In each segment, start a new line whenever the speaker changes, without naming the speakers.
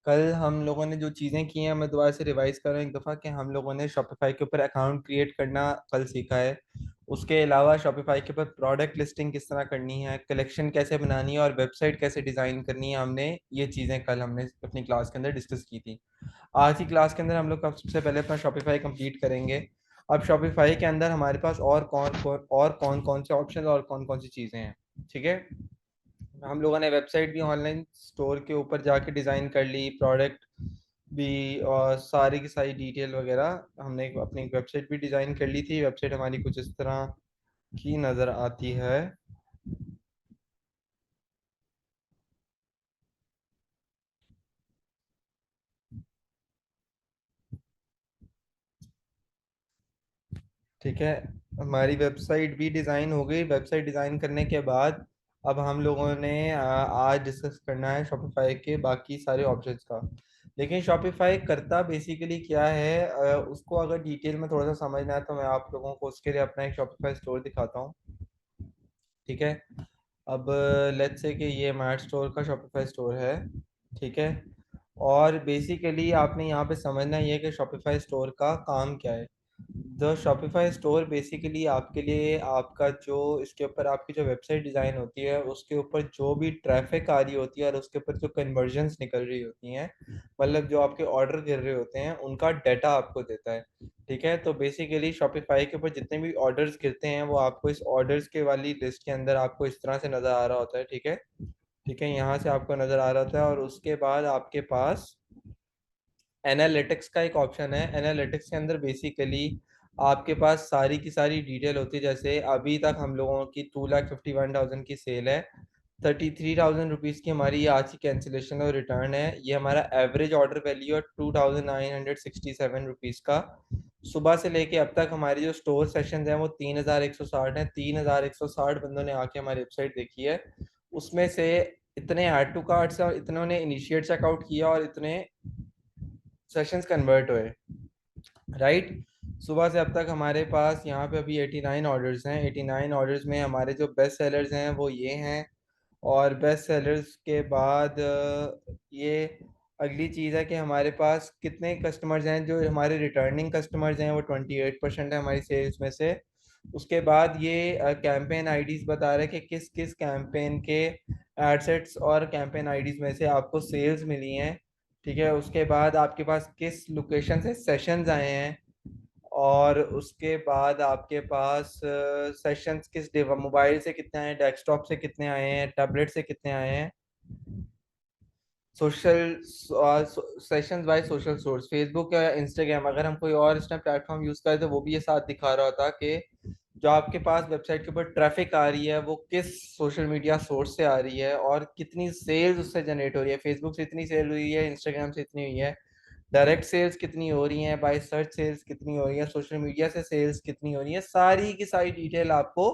कल हम लोगों ने जो चीज़ें की हैं मैं दोबारा से रिवाइज कर रहा हूँ एक दफ़ा कि हम लोगों ने शॉपिफाई के ऊपर अकाउंट क्रिएट करना कल सीखा है। उसके अलावा शॉपिफाई के ऊपर प्रोडक्ट लिस्टिंग किस तरह करनी है, कलेक्शन कैसे बनानी है और वेबसाइट कैसे डिज़ाइन करनी है, हमने ये चीज़ें कल हमने अपनी क्लास के अंदर डिस्कस की थी। आज की क्लास के अंदर हम लोग सबसे पहले अपना शॉपिफाई कंप्लीट करेंगे। अब शॉपिफाई के अंदर हमारे पास और कौन से ऑप्शन और कौन कौन सी चीज़ें हैं। ठीक है, हम लोगों ने वेबसाइट भी ऑनलाइन स्टोर के ऊपर जाके डिज़ाइन कर ली, प्रोडक्ट भी और सारी की सारी डिटेल वगैरह हमने अपनी वेबसाइट भी डिज़ाइन कर ली थी। वेबसाइट हमारी कुछ इस तरह की नज़र आती है। ठीक है, हमारी वेबसाइट भी डिज़ाइन हो गई। वेबसाइट डिज़ाइन करने के बाद अब हम लोगों ने आज डिस्कस करना है शॉपिफाई के बाकी सारे ऑप्शंस का। लेकिन शॉपिफाई करता बेसिकली क्या है, उसको अगर डिटेल में थोड़ा सा समझना है तो मैं आप लोगों को उसके लिए अपना एक शॉपिफाई स्टोर दिखाता हूँ। ठीक है, अब लेट्स से कि ये मैट स्टोर का शॉपिफाई स्टोर है। ठीक है, और बेसिकली आपने यहाँ पे समझना ये है कि शॉपिफाई स्टोर का काम क्या है। द शॉपिफाई स्टोर बेसिकली आपके लिए आपका जो इसके ऊपर आपकी जो वेबसाइट डिज़ाइन होती है उसके ऊपर जो भी ट्रैफिक आ रही होती है और उसके ऊपर जो कन्वर्जन्स निकल रही होती हैं, मतलब जो आपके ऑर्डर गिर रहे होते हैं उनका डाटा आपको देता है। ठीक है, तो बेसिकली शॉपिफाई के ऊपर जितने भी ऑर्डर्स गिरते हैं वो आपको इस ऑर्डर्स के वाली लिस्ट के अंदर आपको इस तरह से नज़र आ रहा होता है। ठीक है, ठीक है, यहाँ से आपको नज़र आ रहा होता है और उसके बाद आपके पास एनालिटिक्स का एक ऑप्शन है। एनालिटिक्स के अंदर बेसिकली आपके पास सारी की सारी डिटेल होती है। जैसे अभी तक हम लोगों की 2,51,000 की सेल है, 33,000 रुपीज़ की हमारी ये आज की कैंसिलेशन और रिटर्न है। ये हमारा एवरेज ऑर्डर वैल्यू है 2,967 रुपीज़ का। सुबह से लेके अब तक हमारे जो स्टोर सेशंस हैं वो 3,160 हैं। 3,160 बंदों ने आके हमारी वेबसाइट देखी है। उसमें से इतने ऐड टू कार्ट्स हैं और इतनों ने इनिशिएट चेकआउट किया और इतने सेशंस कन्वर्ट हुए। राइट, सुबह से अब तक हमारे पास यहाँ पे अभी 89 ऑर्डर्स हैं। 89 ऑर्डर्स में हमारे जो बेस्ट सेलर्स हैं वो ये हैं। और बेस्ट सेलर्स के बाद ये अगली चीज़ है कि हमारे पास कितने कस्टमर्स हैं। जो हमारे रिटर्निंग कस्टमर्स हैं वो 28% है हमारी सेल्स में से। उसके बाद ये कैंपेन आईडीज बता रहे हैं कि किस किस कैंपेन के एडसेट्स और कैंपेन आईडीज में से आपको सेल्स मिली हैं। ठीक है, उसके बाद आपके पास किस लोकेशन से सेशंस आए हैं और उसके बाद आपके पास सेशंस किस मोबाइल से कितने आए हैं, डेस्कटॉप से कितने आए हैं, टैबलेट से कितने आए हैं। Social sessions by social source, Facebook या इंस्टाग्राम, अगर हम कोई और इसमें प्लेटफॉर्म यूज करें तो वो भी ये साथ दिखा रहा था कि जो आपके पास वेबसाइट के ऊपर ट्रैफिक आ रही है वो किस सोशल मीडिया सोर्स से आ रही है और कितनी सेल्स उससे जनरेट हो रही है। फेसबुक से इतनी सेल हुई है, इंस्टाग्राम से इतनी हुई है, डायरेक्ट सेल्स कितनी हो रही हैं, बाय सर्च सेल्स कितनी हो रही है, सोशल मीडिया से सेल्स कितनी हो रही है, सारी की सारी डिटेल आपको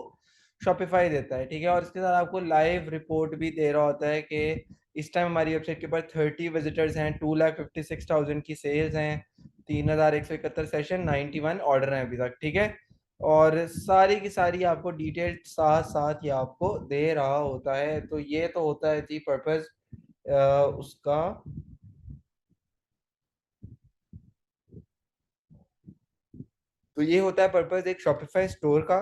शॉपिफाई देता है। ठीक है, और इसके साथ आपको लाइव रिपोर्ट भी दे रहा होता है कि इस टाइम हमारी वेबसाइट के ऊपर 30 विजिटर्स हैं, 2,56,000 की सेल्स हैं, 3,171 सेशन, 91 ऑर्डर हैं अभी तक। ठीक है, और सारी की सारी आपको डिटेल साथ साथ ये आपको दे रहा होता है। तो ये तो होता है थी पर्पस उसका। तो ये होता है पर्पस एक शॉपिफाई स्टोर का।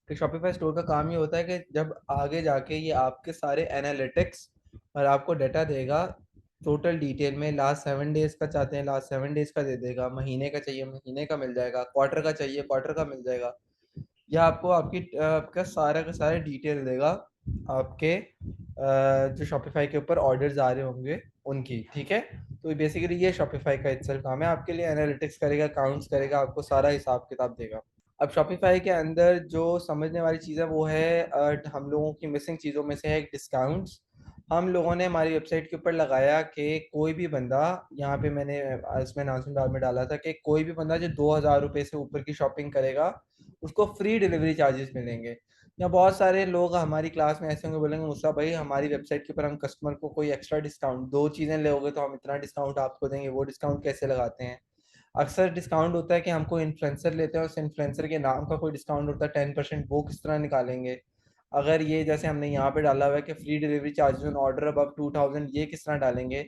कि शॉपिफाई स्टोर का काम ये होता है कि जब आगे जाके ये आपके सारे एनालिटिक्स और आपको डाटा देगा टोटल डिटेल में। लास्ट 7 डेज का चाहते हैं, लास्ट 7 डेज का दे देगा, महीने का चाहिए महीने का मिल जाएगा, क्वार्टर का चाहिए क्वार्टर का मिल जाएगा। यह आपको आपका सारा का सारा डिटेल देगा आपके जो शॉपिफाई के ऊपर ऑर्डर्स आ रहे होंगे उनकी। ठीक है, तो बेसिकली ये शॉपिफाई का इत्सल काम है, आपके लिए एनालिटिक्स करेगा, काउंट्स करेगा, आपको सारा हिसाब किताब देगा। अब शॉपिफाई के अंदर जो समझने वाली चीज़ है वो है हम लोगों की मिसिंग चीज़ों में से है एक डिस्काउंट्स। हम लोगों ने हमारी वेबसाइट के ऊपर लगाया कि कोई भी बंदा, यहाँ पे मैंने इसमें अनाउंसमेंट में डाला था कि कोई भी बंदा जो 2,000 रुपये से ऊपर की शॉपिंग करेगा उसको फ्री डिलीवरी चार्जेस मिलेंगे। या बहुत सारे लोग हमारी क्लास में ऐसे होंगे, बोलेंगे मुस्ता भाई हमारी वेबसाइट के ऊपर हम कस्टमर को कोई एक्स्ट्रा डिस्काउंट, 2 चीज़ें लोगे तो हम इतना डिस्काउंट आपको देंगे, वो डिस्काउंट कैसे लगाते हैं। अक्सर डिस्काउंट होता है कि हमको इन्फ्लुएंसर लेते हैं, उस इन्फ्लुएंसर के नाम का कोई डिस्काउंट होता है 10%, वो किस तरह निकालेंगे। अगर ये जैसे हमने यहाँ पे डाला हुआ है कि free delivery charges on order अब 2,000, ये किस तरह डालेंगे।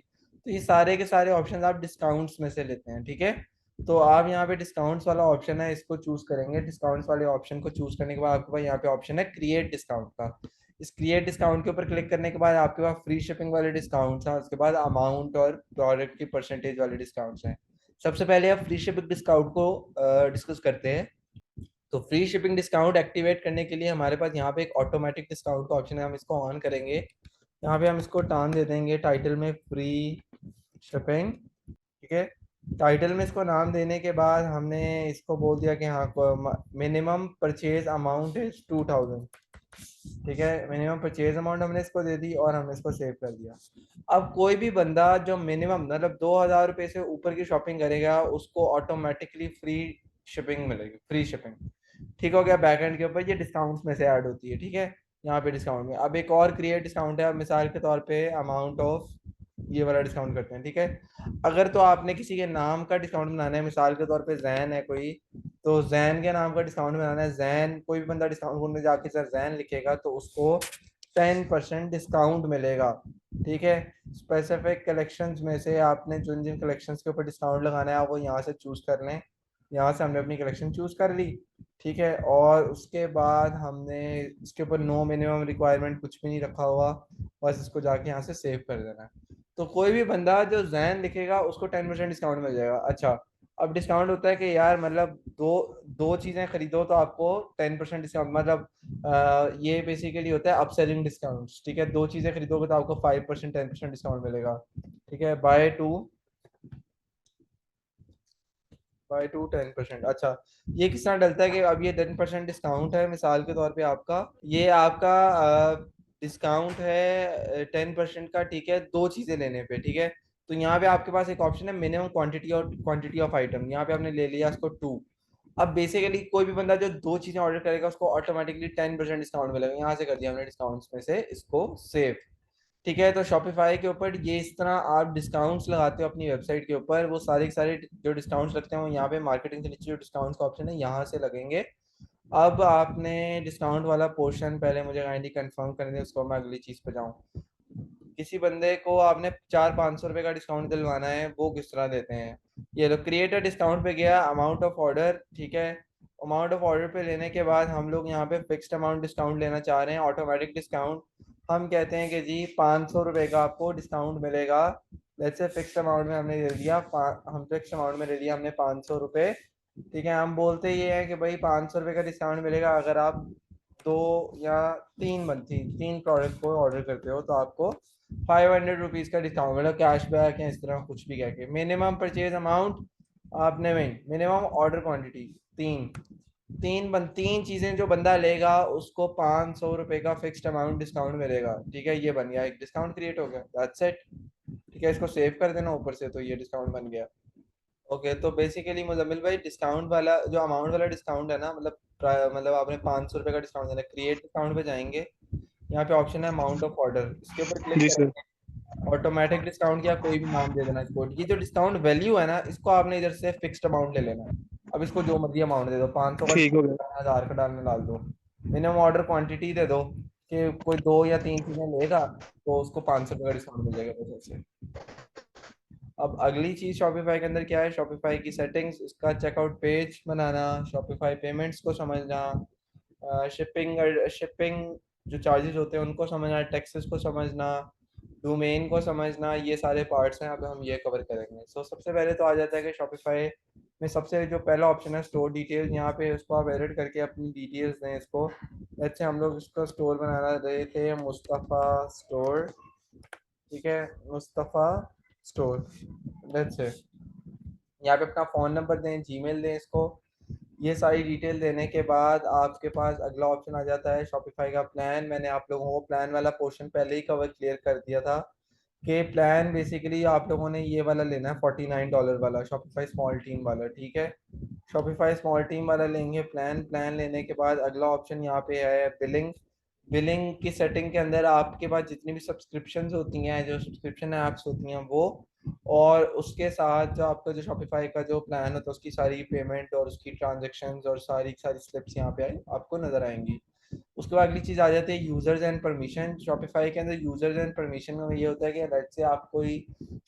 तो ये सारे के सारे ऑप्शन आप डिस्काउंट्स में से लेते हैं, ठीक है। तो आप यहाँ पे डिस्काउंट्स वाला ऑप्शन है, इसको चूज करेंगे। डिस्काउंट्स वाले ऑप्शन को चूज करने के बाद आपके पास यहाँ पे ऑप्शन है क्रिएट डिस्काउंट का। इस क्रिएट डिस्काउंट के ऊपर क्लिक करने के बाद आपके पास फ्री शिपिंग वाले डिस्काउंट्स हैं, उसके बाद अमाउंट और प्रोडक्ट की परसेंटेज वाले डिस्काउंट्स हैं। सबसे पहले आप फ्री शिपिंग डिस्काउंट को डिस्कस करते हैं। तो फ्री शिपिंग डिस्काउंट एक्टिवेट करने के लिए हमारे पास यहाँ पे एक ऑटोमेटिक डिस्काउंट का ऑप्शन है, हम इसको ऑन करेंगे। यहाँ पे हम इसको टान दे देंगे टाइटल में फ्री शिपिंग, ठीक है। टाइटल में इसको नाम देने के बाद हमने इसको बोल दिया कि हाँ मिनिमम परचेज अमाउंट इज 2000, ठीक है। मिनिमम परचेज अमाउंट हमने इसको दे दी और हमने इसको सेव कर दिया। अब कोई भी बंदा जो मिनिमम मतलब 2000 रुपये से ऊपर की शॉपिंग करेगा उसको ऑटोमेटिकली फ्री शिपिंग मिलेगी, फ्री शिपिंग। ठीक हो गया। बैकएंड के ऊपर ये डिस्काउंट्स में से ऐड होती है, ठीक है। यहाँ पे डिस्काउंट में अब एक और क्रिएट डिस्काउंट है, मिसाल के तौर पे अमाउंट ऑफ ये वाला डिस्काउंट करते हैं, ठीक है। अगर तो आपने किसी के नाम का डिस्काउंट बनाना है, मिसाल के तौर पे जैन है कोई, तो जैन के नाम का डिस्काउंट बनाना है। जैन कोई भी बंदा डिस्काउंट में जाके सर जैन लिखेगा तो उसको 10% डिस्काउंट मिलेगा, ठीक है। स्पेसिफिक कलेक्शंस में से आपने जिन जिन कलेक्शंस के ऊपर डिस्काउंट लगाना है आप वो यहाँ से चूज कर लें। यहाँ से हमने अपनी कलेक्शन चूज कर ली, ठीक है। और उसके बाद हमने इसके ऊपर नो मिनिमम रिक्वायरमेंट कुछ भी नहीं रखा हुआ, बस इसको जाके यहाँ से सेव कर देना है। तो कोई भी बंदा जो जैन लिखेगा उसको 10% डिस्काउंट मिल जाएगा। अच्छा, अब डिस्काउंट होता है कि यार मतलब दो दो चीजें खरीदो तो आपको 10% डिस्काउंट, मतलब ये बेसिकली होता है अपसेलिंग डिस्काउंट, ठीक है। दो चीजें खरीदोगे तो आपको 5% 10% डिस्काउंट मिलेगा, ठीक है। By two 10%। अच्छा, ये किस तरह डलता है कि अब ये 10% डिस्काउंट है, मिसाल के तौर पे आपका ये आपका डिस्काउंट है 10% का, ठीक है, दो चीजें लेने पे, ठीक है। तो यहाँ पे आपके पास एक ऑप्शन है मिनिमम क्वांटिटी और क्वांटिटी ऑफ आइटम, यहाँ पे आपने ले लिया इसको 2। अब बेसिकली कोई भी बंदा जो दो चीजें ऑर्डर करेगा उसको ऑटोमेटिकली 10% डिस्काउंट मिलेगा। यहाँ से कर दिया हमने डिस्काउंट्स में से इसको सेव, ठीक है। तो शॉपिफाई के ऊपर ये इस तरह आप डिस्काउंट्स लगाते हो अपनी वेबसाइट के ऊपर, वो सारे के सारे जो डिस्काउंट्स लगते हैं वो यहाँ पे मार्केटिंग से नीचे जो डिस्काउंट्स का ऑप्शन है यहाँ से लगेंगे। अब आपने डिस्काउंट वाला पोर्शन पहले मुझे काइंडली कंफर्म करने दें, उसको मैं अगली चीज पे जाऊँ। किसी बंदे को आपने 400-500 रुपए का डिस्काउंट दिलवाना है, वो किस तरह देते हैं। ये लो क्रिएट अ डिस्काउंट पे गया, अमाउंट ऑफ ऑर्डर, ठीक है। अमाउंट ऑफ ऑर्डर पे लेने के बाद हम लोग यहाँ पे फिक्स्ड अमाउंट डिस्काउंट लेना चाह रहे हैं, ऑटोमेटिक डिस्काउंट। हम कहते हैं कि जी 500 रुपए का आपको डिस्काउंट मिलेगा। लेट्स से फिक्स्ड अमाउंट में हमने ले लिया, हम फिक्स्ड अमाउंट में ले लिया हमने 500 रुपये, ठीक है। हम बोलते ये है कि भाई 500 रुपये का डिस्काउंट मिलेगा अगर आप दो या तीन प्रोडक्ट को ऑर्डर करते हो तो आपको 500 रुपीज का डिस्काउंट मतलब कैशबैक या इस तरह कुछ भी कह के। मिनिमम परचेज अमाउंट आपने में मिनिमम ऑर्डर क्वांटिटी तीन तीन चीजें जो बंदा लेगा उसको 500 रुपए का फिक्स्ड अमाउंट डिस्काउंट मिलेगा, ठीक है। ये बन गया, एक डिस्काउंट क्रिएट हो गया, दैट्स इट, ठीक है। इसको सेव कर देना ऊपर से, तो ये डिस्काउंट बन गया। ओके, तो बेसिकली मुजम्मिल भाई डिस्काउंट वाला जो अमाउंट वाला डिस्काउंट है ना, मतलब आपने 500 रुपए का डिस्काउंट देना, क्रिएट डिस्काउंट पे जाएंगे, यहाँ पे ऑप्शन है अमाउंट ऑफ ऑर्डर, इसके ऊपर क्लिक
जी सर।
करेंगे। ऑटोमेटिक डिस्काउंट या कोई भी नाम दे देना इसको। ये जो डिस्काउंट वैल्यू है ना इसको आपने इधर से फिक्स्ड अमाउंट ले लेना है। अब इसको जो मर्जी अमाउंट दे दो, 500 का
ठीक हो गया।
1000 का डालने डाल दो। मिनिमम ऑर्डर क्वांटिटी दे दो कि कोई दो या तीन चीजें लेगा तो उसको 500 का डिस्काउंट मिल जाएगा, बस ऐसे। अब अगली चीज शॉपिफाई के अंदर क्या है, शॉपिफाई की सेटिंग्स, इसका चेकआउट पेज बनाना, शॉपिफाई पेमेंट्स को समझना, शिपिंग जो चार्जेस होते हैं उनको समझना, टैक्सेस को समझना, डोमेन को समझना, ये सारे पार्ट्स हैं। अब हम ये कवर करेंगे। सो सबसे पहले तो आ जाता है कि शॉपिफाई में सबसे जो पहला ऑप्शन है स्टोर डिटेल्स, यहाँ पे उसको आप एडिट करके अपनी डिटेल्स दें इसको। जैसे हम लोग इसका स्टोर बनाना रहे थे मुस्तफ़ा स्टोर, ठीक है, मुस्तफ़ा स्टोर, लेट्स से यहाँ पे अपना फ़ोन नंबर दें, जीमेल दें इसको। ये सारी डिटेल देने के बाद आपके पास अगला ऑप्शन आ जाता है शॉपिफाई का प्लान। मैंने आप लोगों को प्लान वाला पोर्शन पहले ही कवर क्लियर कर दिया था कि प्लान बेसिकली आप लोगों ने ये वाला लेना है $49 वाला, शॉपिफाई स्मॉल टीम वाला, ठीक है। शॉपिफाई स्मॉल टीम वाला लेंगे प्लान। प्लान लेने के बाद अगला ऑप्शन यहाँ पे है बिलिंग। बिलिंग की सेटिंग के अंदर आपके पास जितनी भी सब्सक्रिप्शंस होती हैं, जो सब्सक्रिप्शन ऐप्स होती हैं वो, और उसके साथ जो आपका जो शॉपिफाई का जो प्लान होता है उसकी सारी पेमेंट और उसकी ट्रांजेक्शन्स और सारी सारी स्लिप्स यहाँ पे आपको नजर आएंगी। उसके बाद अगली चीज आ जाती है यूजर्स एंड परमिशन। शॉपिफाई के अंदर यूजर्स एंड परमिशन में ये होता है कि लेट्स से आप कोई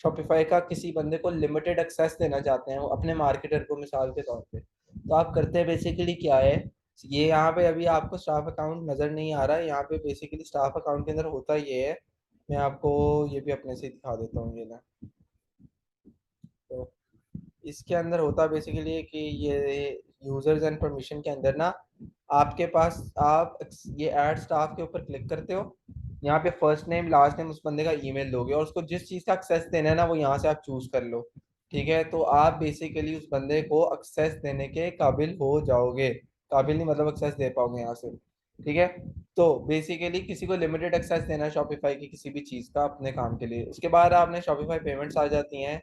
शॉपिफाई का किसी बंदे को लिमिटेड एक्सेस देना चाहते हैं, वो अपने मार्केटर को मिसाल के तौर पे, तो आप करते हैं बेसिकली क्या है, ये यहाँ पे अभी आपको स्टाफ अकाउंट नजर नहीं आ रहा है, यहाँ पे बेसिकली स्टाफ अकाउंट के अंदर होता ये है, मैं आपको ये भी अपने से दिखा देता हूँ, ये ना, तो इसके अंदर होता बेसिकली है कि ये यूजर्स एंड परमिशन के अंदर ना आपके पास आप ये ऐड स्टाफ के ऊपर क्लिक करते हो, यहाँ पे फर्स्ट नेम लास्ट नेम उस बंदे का ईमेल दोगे और उसको जिस चीज़ का एक्सेस देना है ना वो यहाँ से आप चूज कर लो। ठीक है, तो आप बेसिकली उस बंदे को एक्सेस देने के काबिल हो जाओगे, काबिल नहीं मतलब एक्सेस दे पाओगे यहाँ से। ठीक है, तो बेसिकली किसी को लिमिटेड एक्सेस देना है शॉपिफाई की किसी भी चीज़ का अपने काम के लिए। उसके बाद आपने शॉपिफाई पेमेंट्स आ जाती हैं।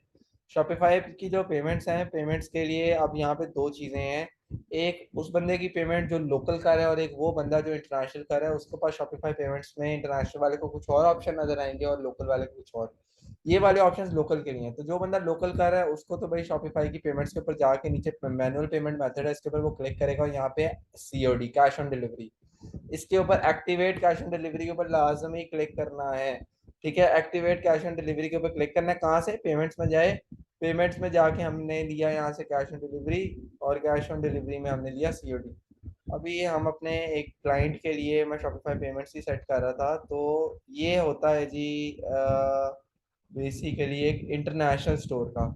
शॉपिफाई की जो पेमेंट्स हैं, पेमेंट्स के लिए अब यहाँ पे दो चीज़ें हैं, एक उस बंदे की पेमेंट जो लोकल कर है और एक वो बंदा जो इंटरनेशनल कर है, उसके पास शॉपिफाई पेमेंट्स में इंटरनेशनल वाले को कुछ और ऑप्शन नजर आएंगे और लोकल वाले को कुछ और। ये वाले ऑप्शंस लोकल के लिए हैं, तो जो बंदा लोकल कर रहा है उसको तो भाई शॉपिफाई की पेमेंट्स के ऊपर जाके नीचे मैनुअल पेमेंट मेथड है इसके ऊपर वो क्लिक करेगा और यहाँ पे सीओडी कैश ऑन डिलीवरी, इसके ऊपर एक्टिवेट कैश ऑन डिलीवरी के ऊपर लाजमी क्लिक करना है। ठीक है, एक्टिवेट कैश ऑन डिलीवरी के ऊपर क्लिक करना है, कहाँ से, पेमेंट्स में जाए, पेमेंट्स में जाके हमने लिया यहाँ से कैश ऑन डिलीवरी और कैश ऑन डिलीवरी में हमने लिया सीओडी। अभी हम अपने एक क्लाइंट के लिए मैं शॉपिफाई पेमेंट्स ही सेट कर रहा था, तो ये होता है जी बेसिकली एक इंटरनेशनल स्टोर का।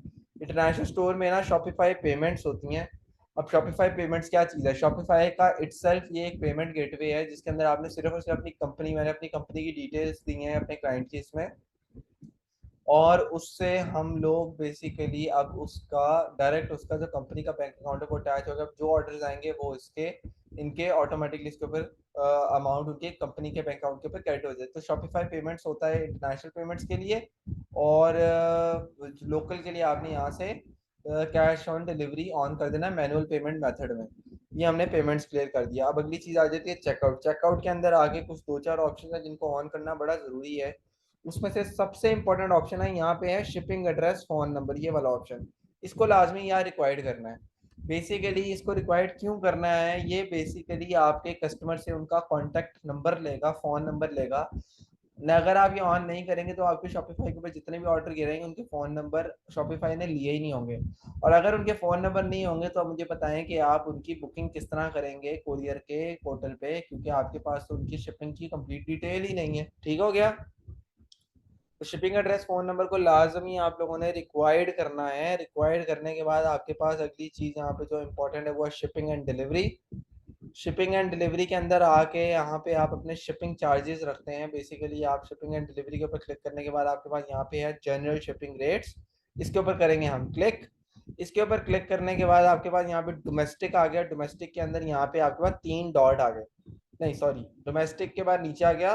इंटरनेशनल स्टोर में ना शॉपिफाई पेमेंट्स होती हैं। अब शॉपिफाई पेमेंट्स क्या चीज़ है, शॉपिफाई का इटसेल्फ ये एक पेमेंट गेटवे है जिसके अंदर आपने सिर्फ और सिर्फ अपनी कंपनी, मैंने अपनी कंपनी की डिटेल्स दी हैं अपने क्लाइंट की इसमें, और उससे हम लोग बेसिकली अब उसका डायरेक्ट उसका जो कंपनी का बैंक अकाउंट है वो अटैच होगा, जो ऑर्डर्स आएंगे वो इसके इनके ऑटोमेटिकली इसके ऊपर अमाउंट उनके कंपनी के बैंक अकाउंट के ऊपर क्रेडिट हो जाए। तो शॉपिफाई पेमेंट्स होता है इंटरनेशनल पेमेंट्स के लिए, और लोकल के लिए आपने यहाँ से कैश ऑन डिलीवरी ऑन कर देना मैनुअल पेमेंट मेथड में। ये हमने पेमेंट्स क्लियर कर दिया। अब अगली चीज़ आ जाती है चेकआउट। चेकआउट के अंदर आगे कुछ दो चार ऑप्शन है जिनको ऑन करना बड़ा ज़रूरी है। उसमें से सबसे इंपॉर्टेंट ऑप्शन है यहाँ पे है शिपिंग एड्रेस फोन नंबर, ये वाला ऑप्शन, इसको लाजमी यहाँ रिक्वायर्ड करना है। बेसिकली इसको रिक्वायर्ड क्यों करना है, ये बेसिकली आपके कस्टमर से उनका कॉन्टैक्ट नंबर लेगा, फोन नंबर लेगा न, अगर आप ये ऑन नहीं करेंगे तो आपके शॉपिफाई के ऊपर जितने भी ऑर्डर गिरेंगे उनके फ़ोन नंबर शॉपिफाई ने लिए ही नहीं होंगे, और अगर उनके फ़ोन नंबर नहीं होंगे तो मुझे बताएं कि आप उनकी बुकिंग किस तरह करेंगे कोरियर के पोर्टल पे, क्योंकि आपके पास तो उनकी शिपिंग की कंप्लीट डिटेल ही नहीं है। ठीक हो गया, तो शिपिंग एड्रेस फ़ोन नंबर को लाजमी आप लोगों ने रिक्वायर्ड करना है। रिक्वायर्ड करने के बाद आपके पास अगली चीज़ यहाँ पे जो इम्पोर्टेंट है वो है shipping and delivery. Shipping and delivery के अंदर आके यहाँ पे आप अपने शिपिंग चार्जेस रखते हैं। बेसिकली आप शिपिंग एंड डिलीवरी के ऊपर क्लिक करने के बाद आपके पास यहाँ पे है जनरल शिपिंग रेट्स, इसके ऊपर करेंगे हम क्लिक। इसके ऊपर क्लिक करने के बाद आपके पास यहाँ पे डोमेस्टिक आ गया, डोमेस्टिक के अंदर यहाँ पे आपके पास तीन डॉट आ गए, नहीं सॉरी, डोमेस्टिक के बाद नीचे आ गया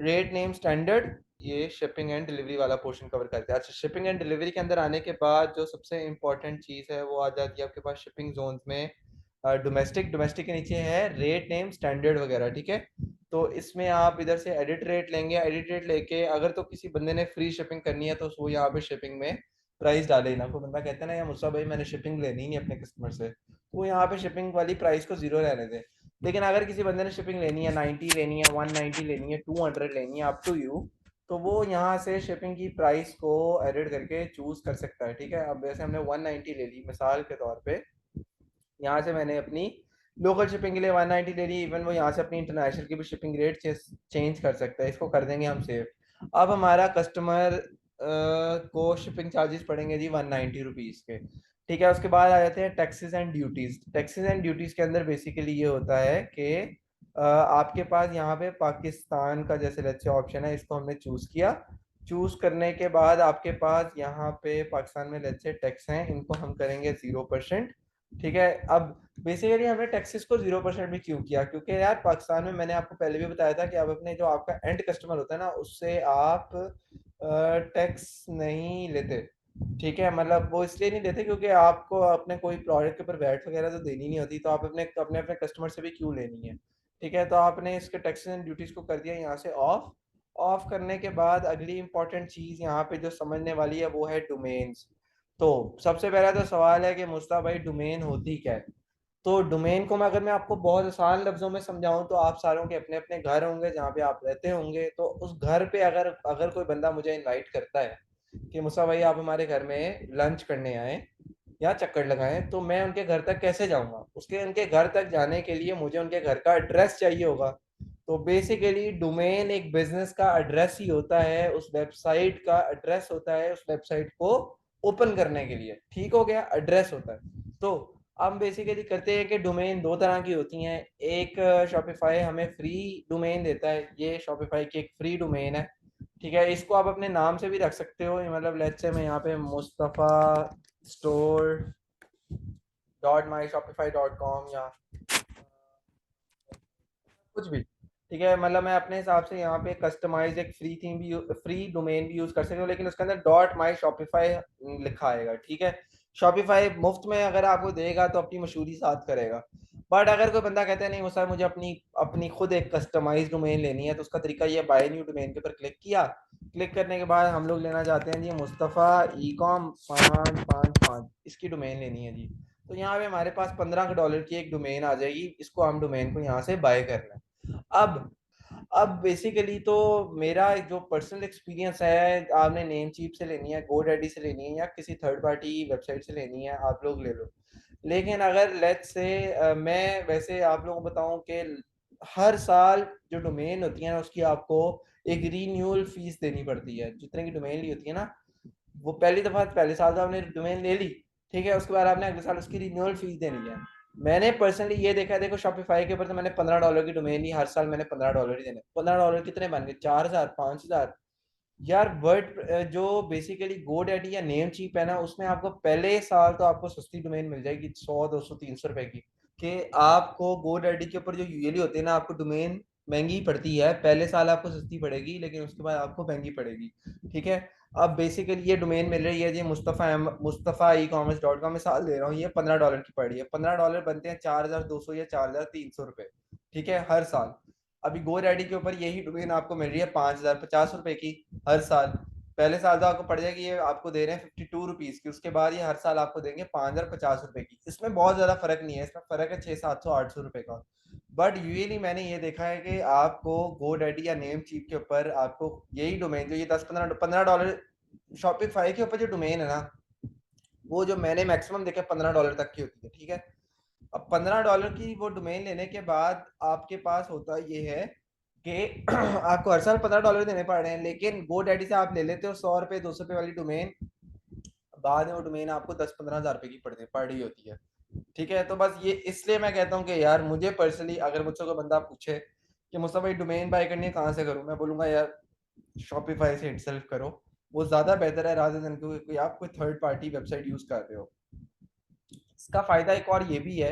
रेट नेम स्टैंडर्ड, ये शिपिंग एंड डिलीवरी वाला पोर्शन कवर करते हैं। अच्छा, शिपिंग एंड डिलीवरी के अंदर आने के बाद जो सबसे इंपॉर्टेंट चीज़ है वो आ जाती है आपके पास शिपिंग जोन्स में डोमेस्टिक। डोमेस्टिक के नीचे है रेट नेम स्टैंडर्ड वगैरह। ठीक है, तो इसमें आप इधर से एडिट रेट लेंगे, एडिट रेट लेके अगर तो किसी बंदे ने फ्री शिपिंग करनी है तो वो यहाँ पे शिपिंग में प्राइस डाले ना, कोई बंदा कहता है ना यार मुस्ता भाई मैंने शिपिंग लेनी ही नहीं अपने कस्टमर से, तो वो यहाँ पे शिपिंग वाली प्राइस को जीरो रहने दे। लेकिन अगर किसी बंदे ने शिपिंग लेनी है 90 लेनी है 190 लेनी है 200 लेनी है अप टू यू, तो वो यहाँ से शिपिंग की प्राइस को एडिट करके चूज कर सकता है। ठीक है, अब वैसे हमने 190 ले ली मिसाल के तौर पे, यहाँ से मैंने अपनी लोकल शिपिंग के लिए 190 ले ली, इवन वो यहाँ से अपनी इंटरनेशनल की भी शिपिंग रेट चेंज कर सकता है। इसको कर देंगे हम सेव। अब हमारा कस्टमर को शिपिंग चार्जेस पड़ेंगे जी 190 रुपीज़ के। ठीक है, उसके बाद आ जाते हैं taxes and duties. Taxes and duties के अंदर बेसिकली ये होता है कि आपके पास यहाँ पे पाकिस्तान का जैसे लेट्स ऑप्शन है, इसको हमने चूज़ किया। चूज करने के बाद आपके पास यहाँ पे पाकिस्तान में लेट्स से टैक्स हैं, इनको हम करेंगे 0%। ठीक है, अब बेसिकली हमने टैक्सेस को 0% भी क्यों किया, क्योंकि यार पाकिस्तान में मैंने आपको पहले भी बताया था कि आप अपने जो आपका एंड कस्टमर होता है ना उससे आप टैक्स नहीं लेते। ठीक है, मतलब वो इसलिए नहीं लेते क्योंकि आपको अपने कोई प्रोडक्ट के ऊपर वैट वगैरह तो देनी नहीं होती, तो आप अपने अपने अपने कस्टमर से भी क्यों लेनी है। ठीक है, तो आपने इसके टैक्सेस एंड ड्यूटीज को कर दिया यहाँ से ऑफ। ऑफ करने के बाद अगली इंपॉर्टेंट चीज यहाँ पे जो समझने वाली है वो है डोमेन्स। तो सबसे पहला तो सवाल है कि मुस्ता भाई डोमेन होती क्या है। तो डोमेन को मैं, अगर मैं आपको बहुत आसान लफ्जों में समझाऊं, तो आप सारों के अपने अपने घर होंगे जहाँ पे आप रहते होंगे। तो उस घर पे अगर अगर कोई बंदा मुझे इनवाइट करता है कि मुसा भाई आप हमारे घर में लंच करने आए या चक्कर लगाएं, तो मैं उनके घर तक कैसे जाऊंगा? उसके उनके घर तक जाने के लिए मुझे उनके घर का एड्रेस चाहिए होगा। तो बेसिकली डोमेन एक बिजनेस का एड्रेस ही होता है, उस वेबसाइट का एड्रेस होता है उस वेबसाइट को ओपन करने के लिए। ठीक हो गया, एड्रेस होता है। तो हम बेसिकली करते हैं कि डोमेन दो तरह की होती हैं। एक, शॉपिफाई हमें फ्री डोमेन देता है, ये शॉपिफाई की एक फ्री डोमेन है। ठीक है, इसको आप अपने नाम से भी रख सकते हो, मतलब लेट्स से मैं यहाँ पे मुस्तफ़ा स्टोर .myshopify.com या कुछ भी, ठीक है। मतलब मैं अपने हिसाब से यहाँ पे कस्टमाइज एक फ्री थीम भी, फ्री डोमेन भी यूज कर सकते हो, लेकिन उसके अंदर .myshopify लिखा आएगा। ठीक है, शॉपिफाई मुफ्त में अगर आपको देगा तो अपनी मशहूरी साथ करेगा। बट अगर कोई बंदा कहता है नहीं मुझे मुझे अपनी अपनी खुद एक कस्टमाइज डोमेन लेनी है, तो उसका तरीका ये, बाय न्यू डोमेन के ऊपर क्लिक किया। क्लिक करने के बाद हम लोग लेना चाहते हैं जी मुस्तफ़ा ई कॉम 555, इसकी डोमेन लेनी है जी। तो यहाँ पे हमारे पास $15 की एक डोमेन आ जाएगी, इसको हम डोमेन को यहाँ से बाय कर लें। अब अब बेसिकली तो मेरा जो पर्सनल एक्सपीरियंस है, आपने नेम चीप से लेनी है, गोडैडी से लेनी है, या किसी थर्ड पार्टी वेबसाइट से लेनी है, आप लोग ले लो। लेकिन अगर लेट्स से मैं वैसे आप लोगों को बताऊं कि हर साल जो डोमेन होती है ना, उसकी आपको एक रीन्यूअल फीस देनी पड़ती है। जितने की डोमेन ली होती है ना, वो पहली दफा पहले साल तो आपने डोमेन ले ली, ठीक है, उसके बाद आपने अगले साल उसकी रिन्यूअल फीस देनी है। मैंने पर्सनली ये देखा है, देखो शॉपिफाई के ऊपर तो मैंने $15 की डोमेन ली, हर साल मैंने $15 ही देने। $15 कितने बन गए? 4,000, 5,000 यार। वर्ड जो बेसिकली गोडैडी या नेम चीप है ना, उसमें आपको पहले साल तो आपको सस्ती डोमेन मिल जाएगी 100, 200, 300 रुपए की। कि आपको गोडैडी के ऊपर जो यूजुअली होते हैं ना, आपको डोमेन महंगी पड़ती है, पहले साल आपको सस्ती पड़ेगी, लेकिन उसके बाद आपको महंगी पड़ेगी। ठीक है, अब बेसिकली ये डोमेन मिल रही है जी मुस्तफ़ा ई-कॉमर्स.com, मिसाल दे रहा हूँ, ये $15 की पड़ी है। $15 बनते हैं 4,200 या 4,300 रुपए। ठीक है, हर साल। अभी गो रेडी के ऊपर यही डोमेन आपको मिल रही है 5,050 रुपए की हर साल। पहले साल तो आपको पड़ जाएगी, ये आपको दे रहे हैं ₹52 की, उसके बाद ये हर साल आपको देंगे 5,050 रुपए की। इसमें बहुत ज्यादा फर्क नहीं है, इसमें फर्क है 600, 700, 800 रुपए का। बट यूजली मैंने ये देखा है कि आपको गो डैडी या नेम चीप के ऊपर आपको यही डोमेन जो ये 10, 15, $15 शॉपिफाई के ऊपर जो डोमेन है ना, वो जो मैंने मैक्सिमम देखा $15 तक की होती है। ठीक है, अब $15 की वो डोमेन लेने के बाद आपके पास होता ये है कि आपको हर साल $15 देने पड़ रहे हैं, लेकिन गो डैडी से आप ले लेते हो 100 रुपए, 200 रुपए वाली डोमेन, बाद में वो डोमेन आपको 10, 15 हज़ार रुपए की पड़ रही होती है। ठीक है, तो बस ये इसलिए मैं कहता हूँ कि यार मुझे पर्सनली अगर मुझसे कोई बंदा पूछे कि मुझसे भाई डोमेन बाय करनी है कहाँ से करूँ, मैं बोलूंगा यार शॉपिफाई से इटसेल्फ करो, वो ज्यादा बेहतर है रादर देन कोई आप कोई थर्ड पार्टी वेबसाइट यूज कर रहे हो। इसका फायदा एक और ये भी है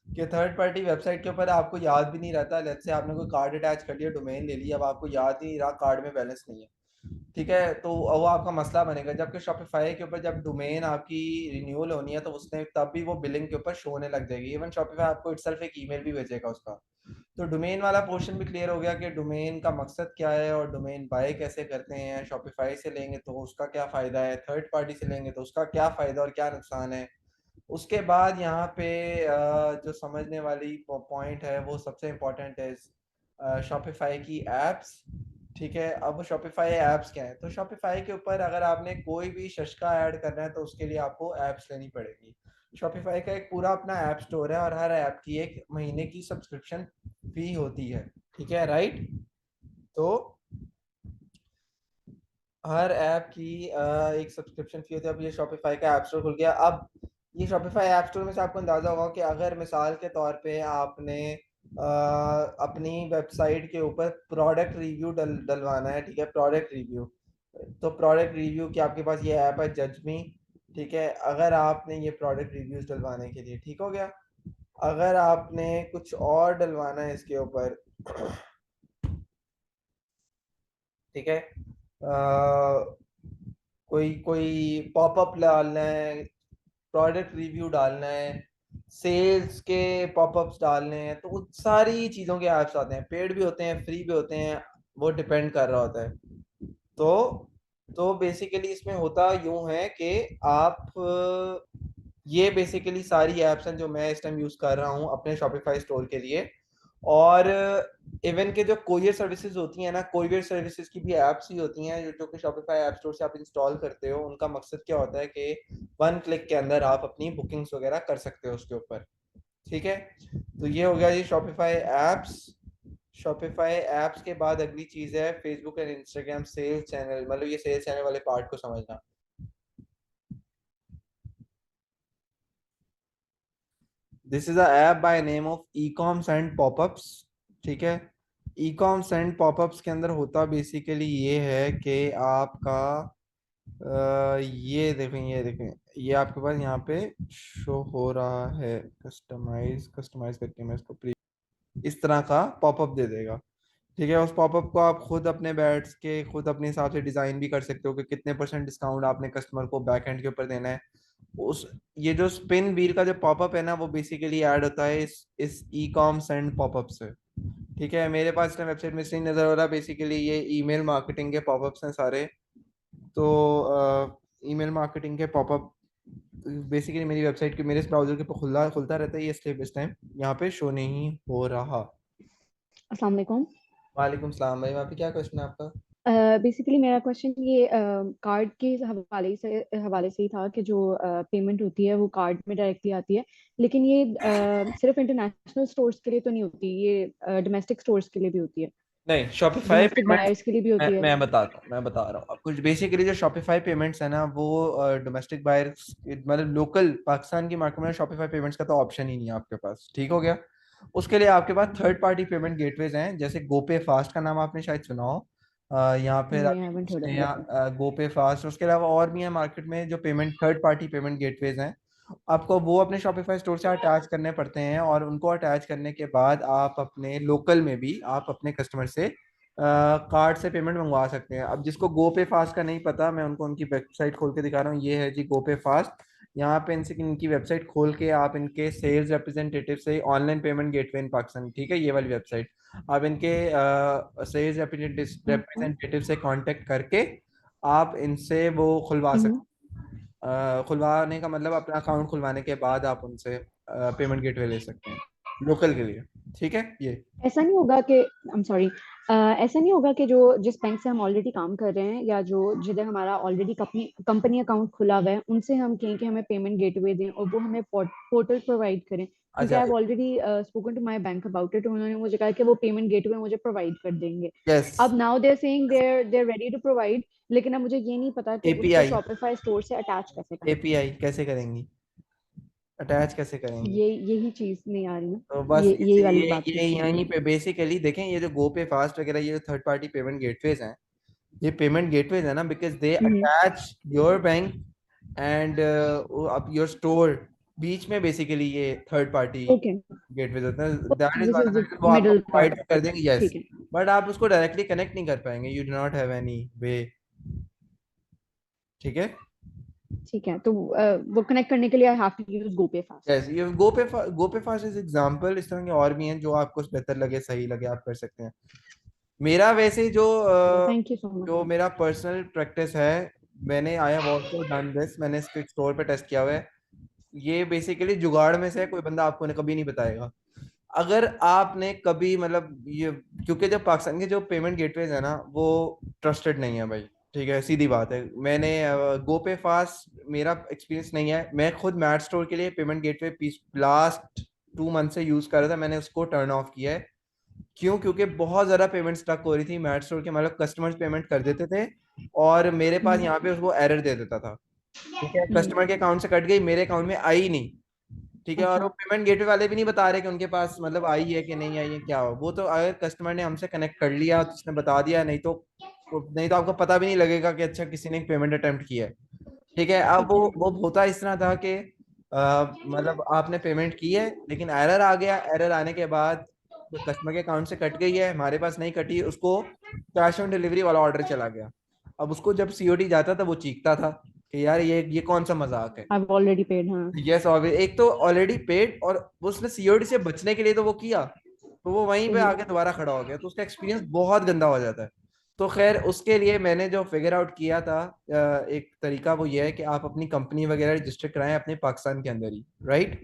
कि थर्ड पार्टी वेबसाइट के ऊपर आपको याद भी नहीं रहता, लेट्स से आपने कोई कार्ड अटैच कर लिया, डोमेन ले लिया, अब आपको याद ही नहीं रहा कार्ड में बैलेंस नहीं है। ठीक है, तो वो आपका मसला बनेगा। जबकि शॉपिफाई के ऊपर जब डोमेन आपकी रिन्यूअल होनी है, तो उसने तब भी वो बिलिंग के ऊपर शो होने लग जाएगी। इवन शॉपिफाई आपको इटसेल्फ एक ईमेल भी भेजेगा उसका। तो डोमेन वाला पोर्शन भी क्लियर हो गया कि डोमेन का मकसद क्या है और डोमेन बाय कैसे करते हैं। शॉपिफाई से लेंगे तो उसका क्या फ़ायदा है, थर्ड पार्टी से लेंगे तो उसका क्या फ़ायदा और क्या नुकसान है। उसके बाद यहाँ पे जो समझने वाली पॉइंट है वो सबसे इम्पोर्टेंट है शॉपिफाई की एप्स। ठीक है, अब शॉपिफाई एप्स क्या है, तो शॉपिफाई के ऊपर अगर आपने कोई भी शशका ऐड करना है तो उसके लिए आपको एप्स लेनी पड़ेगी। शॉपिफाई का एक पूरा अपना ऐप स्टोर है और हर ऐप की एक महीने की सब्सक्रिप्शन फी होती है। ठीक है, राइट। तो हर ऐप की एक सब्सक्रिप्शन फी होती है। अब ये शॉपिफाई का ऐप स्टोर खुल गया। अब ये शॉपिफाई ऐप स्टोर में से आपको अंदाजा होगा कि अगर मिसाल के तौर पे आपने अपनी वेबसाइट के ऊपर प्रोडक्ट रिव्यू डलवाना है, ठीक है, प्रोडक्ट रिव्यू, तो प्रोडक्ट रिव्यू की आपके पास ये ऐप है जजमी। ठीक है, अगर आपने ये प्रोडक्ट रिव्यूज डलवाने के लिए, ठीक हो गया, अगर आपने कुछ और डलवाना है इसके ऊपर, ठीक है, कोई कोई पॉपअप डालना है, प्रोडक्ट रिव्यू डालना है, सेल्स के पॉपअप्स डालने हैं, तो उन सारी चीज़ों के ऐप्स आते हैं, पेड भी होते हैं, फ्री भी होते हैं, वो डिपेंड कर रहा होता है। तो बेसिकली इसमें होता यूं है कि आप ये बेसिकली सारी एप्स हैं जो मैं इस टाइम यूज कर रहा हूँ अपने शॉपिफाई स्टोर के लिए। और इवन के जो कोरियर सर्विसेज होती हैं ना, कोरियर सर्विसेज की भी एप्स ही होती हैं जो कि शॉपिफाई ऐप स्टोर से आप इंस्टॉल करते हो। उनका मकसद क्या होता है कि वन क्लिक के अंदर आप अपनी बुकिंग्स वगैरह कर सकते हो उसके ऊपर। ठीक है, तो ये हो गया जी शॉपिफाई एप्स। शॉपिफाई एप्स के बाद अगली चीज है Facebook and Instagram sales channel, मतलब ये सेल्स चैनल वाले पार्ट को समझना। This is a app by name of e coms and popups. ठीक है, ई कॉम्स एंड पॉपअप्स के अंदर होता बेसिकली ये है कि आपका ये देखें, ये देखें, ये आपके पास यहाँ पे शो हो रहा है। कस्टमाइज कस्टमाइज करके मैं इसको इस तरह का पॉपअप दे देगा। ठीक है, उस पॉपअप को आप खुद अपने बैट्स के खुद अपने हिसाब से डिजाइन भी कर सकते हो कि कितने परसेंट डिस्काउंट आपने कस्टमर को बैक एंड के ऊपर देना है। उस ये जो स्पिन व्हील का जो पॉपअप है ना, वो बेसिकली ऐड होता है इस ई कॉम सेंड पॉपअप से। ठीक है, मेरे पास वेबसाइट में इसलिए नजर हो रहा है, बेसिकली ये ईमेल मार्केटिंग के पॉपअप्स हैं सारे। तो ईमेल मार्केटिंग के पॉपअप बेसिकली मेरी वेबसाइट के मेरे इस ब्राउजर के ऊपर खुला खुलता रहता है, ये इसलिए इस टाइम यहाँ पे शो नहीं हो रहा।
अस्सलाम वालेकुम।
वालेकुम सलाम भाई, वहाँ पे क्या क्वेश्चन है आपका?
बेसिकली मेरा क्वेश्चन ये कार्ड के हवाले से ही था कि जो पेमेंट होती है वो कार्ड में डायरेक्टली आती है, लेकिन ये सिर्फ इंटरनेशनल स्टोर्स के लिए तो नहीं होती, ये डोमेस्टिक स्टोर्स के लिए भी होती है,
नहीं, शॉपिफाई
डोमेस्टिक
पेमेंट्स
बायर्स के लिए भी होती है।
मैं बता रहा हूँ आपको। बेसिकली जो शॉपिफाई पेमेंट्स है ना, वो डोमेस्टिक बायर्स मतलब लोकल पाकिस्तान की मार्केट में शॉपिफाई पेमेंट्स का तो ऑप्शन ही नहीं है आपके पास। ठीक हो गया, उसके लिए आपके पास थर्ड पार्टी पेमेंट गेटवेज हैं, जैसे गोपे फास्ट का नाम आपने शायद सुना हो। यहाँ पे
नहीं, आई
अभी
हैवंट हर्ड ऑफ
उसने
दैट।
या गोपे फास्ट, उसके अलावा और भी है मार्केट में जो payment third party payment gateways हैं। आपको वो अपने शॉपिफाई स्टोर से अटैच करने पड़ते हैं, और उनको अटैच करने के बाद आप अपने लोकल में भी आप अपने कस्टमर से कार्ड से पेमेंट मंगवा सकते हैं। अब जिसको गो पे फास्ट का नहीं पता, मैं उनको उनकी वेबसाइट खोल के दिखा रहा हूँ। ये है जी गो पे फास्ट। यहाँ पे इनसे इनकी वेबसाइट खोल के आप इनके सेल्स रिप्रेजेंटेटिव से ऑनलाइन पेमेंट गेटवे इन पाकिस्तान, ठीक है, ये वाली वेबसाइट, आप इनके सेल्स
ओके।
रिप्रेजेंटेटिव से कांटेक्ट करके आप इनसे वो खुलवा
हम्म।
सकते। खुलवाने का मतलब अपना अकाउंट खुलवाने के बाद आप उनसे पेमेंट गेटवे ले सकते हैं लोकल के लिए। ठीक है ये।
ऐसा नहीं होगा कि आई एम सॉरी, ऐसा नहीं होगा कि जो जिस बैंक से हम ऑलरेडी काम कर रहे हैं या जो जिधर हमारा ऑलरेडी कंपनी कंपनी अकाउंट खुला हुआ है उनसे हम कहें कि हमें पेमेंट गेटवे दें और वो हमें पोर्टल प्रोवाइड करें, क्योंकि
अच्छा।
I have already spoken to my bank about it, उन्होंने मुझे कहा कि वो पेमेंट गेटवे मुझे प्रोवाइड कर देंगे।
यस।
अब now they are saying they are ready to provide, लेकिन अब मुझे ये नहीं पता कि उसको
एपीआई,
शॉपिफाई स्टोर से अटैच कैसे करें।
एपीआई कैसे करेंगी, अटैच कैसे करेंगी?
यही चीज नहीं आ रही ना,
तो बस
यही वाली
ये
बात
ये
पूछनी थी
यहीं
मैंने।
पे बेसिकली देखें, ये जो गो पे फास्ट वगैरह ये थर्ड पार्टी पेमेंट गेटवेज हैं, ये पेमेंट गेटवेज है ना because they
hmm.
Attach your bank and अब योर स्टोर, बीच में बेसिकली ये थर्ड पार्टी
ओके।
गेटवेज होते हैं। That is
this
one
is the
वो आपको
मिडल पार्ट
प्रोवाइड
ऑफ
कर
इट।
देंगे, यस।
ठीक है।
बट आप उसको डायरेक्टली कनेक्ट नहीं कर पाएंगे, you do not have any way. ठीक है।
ठीक है, तो वो कनेक्ट करने के लिए I have to use GoPay fast.
Yes, ये गो पे फास्ट इज एग्जांपल, इस तरह के और भी हैं जो आपको बेहतर लगे सही लगे आप कर सकते हैं। मेरा वैसे
थैंक यू सो मच।
जो मेरा पर्सनल प्रैक्टिस है, मैंने I have also done this, मैंने इसको एक स्टोर पे टेस्ट किया हुआ है। ये बेसिकली जुगाड़ में से है, कोई बंदा आपको ने कभी नहीं बताएगा। अगर आपने कभी मतलब ये, क्योंकि जब पाकिस्तान के जो पेमेंट गेटवेज है ना वो ट्रस्टेड नहीं है भाई। ठीक है, सीधी बात है। मैंने गो पे फास्ट मेरा एक्सपीरियंस नहीं है, मैं खुद मैट स्टोर के लिए पेमेंट गेटवे पीस लास्ट 2 मंथ से यूज कर रहा था, मैंने उसको टर्न ऑफ किया है। क्यों? क्योंकि बहुत ज्यादा पेमेंट स्टक हो रही थी मैट स्टोर के, मतलब कस्टमर्स पेमेंट कर देते थे और मेरे पास
हम्म।
यहाँ पे उसको एरर दे देता था। ठीक है,
हम्म।
कस्टमर के अकाउंट से कट गई, मेरे अकाउंट में आई नहीं। ठीक है, और
अच्छा।
वो पेमेंट गेटवे वाले भी नहीं बता रहे कि उनके पास मतलब आई है कि नहीं आई है, क्या हो। वो तो अगर कस्टमर ने हमसे कनेक्ट कर लिया तो उसने बता दिया, नहीं तो आपको पता भी नहीं लगेगा कि अच्छा किसी ने पेमेंट अटेम्प्ट किया है। ठीक है, अब
ठीक है।
वो होता इस तरह था कि मतलब आपने पेमेंट की है लेकिन एरर आ गया, एरर आने के बाद कस्टमर के अकाउंट से कट गई है, हमारे पास नहीं कटी, उसको कैश ऑन डिलीवरी वाला ऑर्डर चला गया। अब उसको जब सीओडी जाता था वो चीखता था कि यार ये कौन सा मजाक है।
आई हैव ऑलरेडी पेड। हाँ।
यस, और एक तो ऑलरेडी पेड, और उसने सीओडी से बचने के लिए तो वो किया, तो वो वहीं पे
सही।
आके दोबारा खड़ा हो गया, तो उसका एक्सपीरियंस बहुत गंदा हो जाता है। तो खैर उसके लिए मैंने जो फिगर आउट किया था, एक तरीका वो ये है कि आप अपनी कंपनी वगैरह रजिस्टर कराएं अपने पाकिस्तान के अंदर ही, राइट।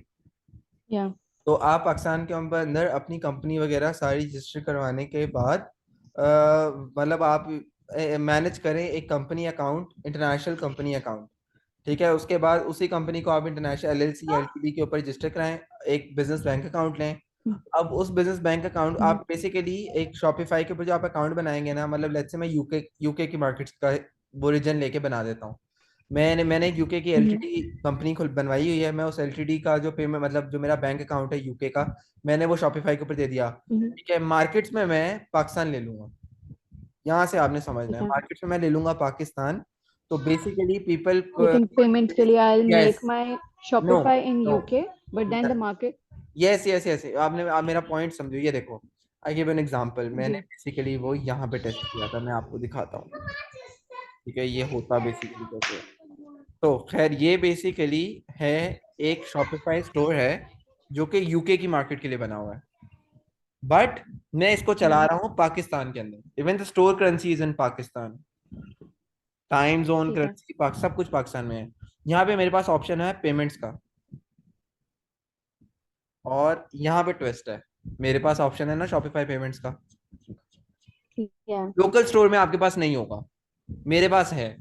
या
तो आप पाकिस्तान के अंदर अपनी कंपनी वगैरह सारी रजिस्टर करवाने के बाद मतलब आप मैनेज करें एक company account, international company account. ठीक है, उसके बाद उसी कंपनी को आप इंटरनेशनल एलएलसी एलटीडी के ऊपर रजिस्टर कराएं, एक बिजनेस बैंक अकाउंट लें। अब उस बिजनेस बैंक अकाउंट आप बेसिकली एक शॉपिफाई के ऊपर जो आप अकाउंट बनाएंगे ना, मतलब लेट्स से मैं यूके की मार्केट्स का वो रीजन लेके बना देता हूँ। मैंने एक यूके की एलटीडी कंपनी खुद बनवाई हुई है। मैं उस एलटीडी का जो पेमेंट, मतलब जो मेरा बैंक अकाउंट है यूके का, मैंने वो शॉपिफाई के ऊपर दे दिया। ठीक है, मार्केट्स में मैं पाकिस्तान ले लूंगा। यहाँ से आपने समझना
ठीक
है,
है।
मार्केट्स में मैं ले लूंगा पाकिस्तान। तो बेसिकली पीपल,
लेकिन पेमेंट के लिए I will
yes,
make my
no,
Shopify in
no,
UK, but then the market.
Yes yes yes, आप मेरा पॉइंट समझो। ये देखो, आई गिव एन एग्जांपल। मैंने
जी।
बेसिकली वो यहाँ पे टेस्ट किया था, मैं आपको दिखाता हूँ। ठीक है, ये होता बेसिकली कैसे है। तो खैर ये बेसिकली है, एक शॉपिफाई स्टोर है जो कि यूके की मार्केट के लिए बना हुआ है, बट मैं इसको चला रहा हूँ पाकिस्तान के अंदर। Even the store currency is in Pakistan, time zone
ठीक है।
करेंसी सब कुछ पाकिस्तान में है। यहाँ पे मेरे पास ऑप्शन है पेमेंट्स का, और यहाँ पे ट्विस्ट है, मेरे पास ऑप्शन है ना शॉपिफाई पेमेंट्स का।
ठीक है।
लोकल स्टोर में आपके पास नहीं होगा, मेरे पास है।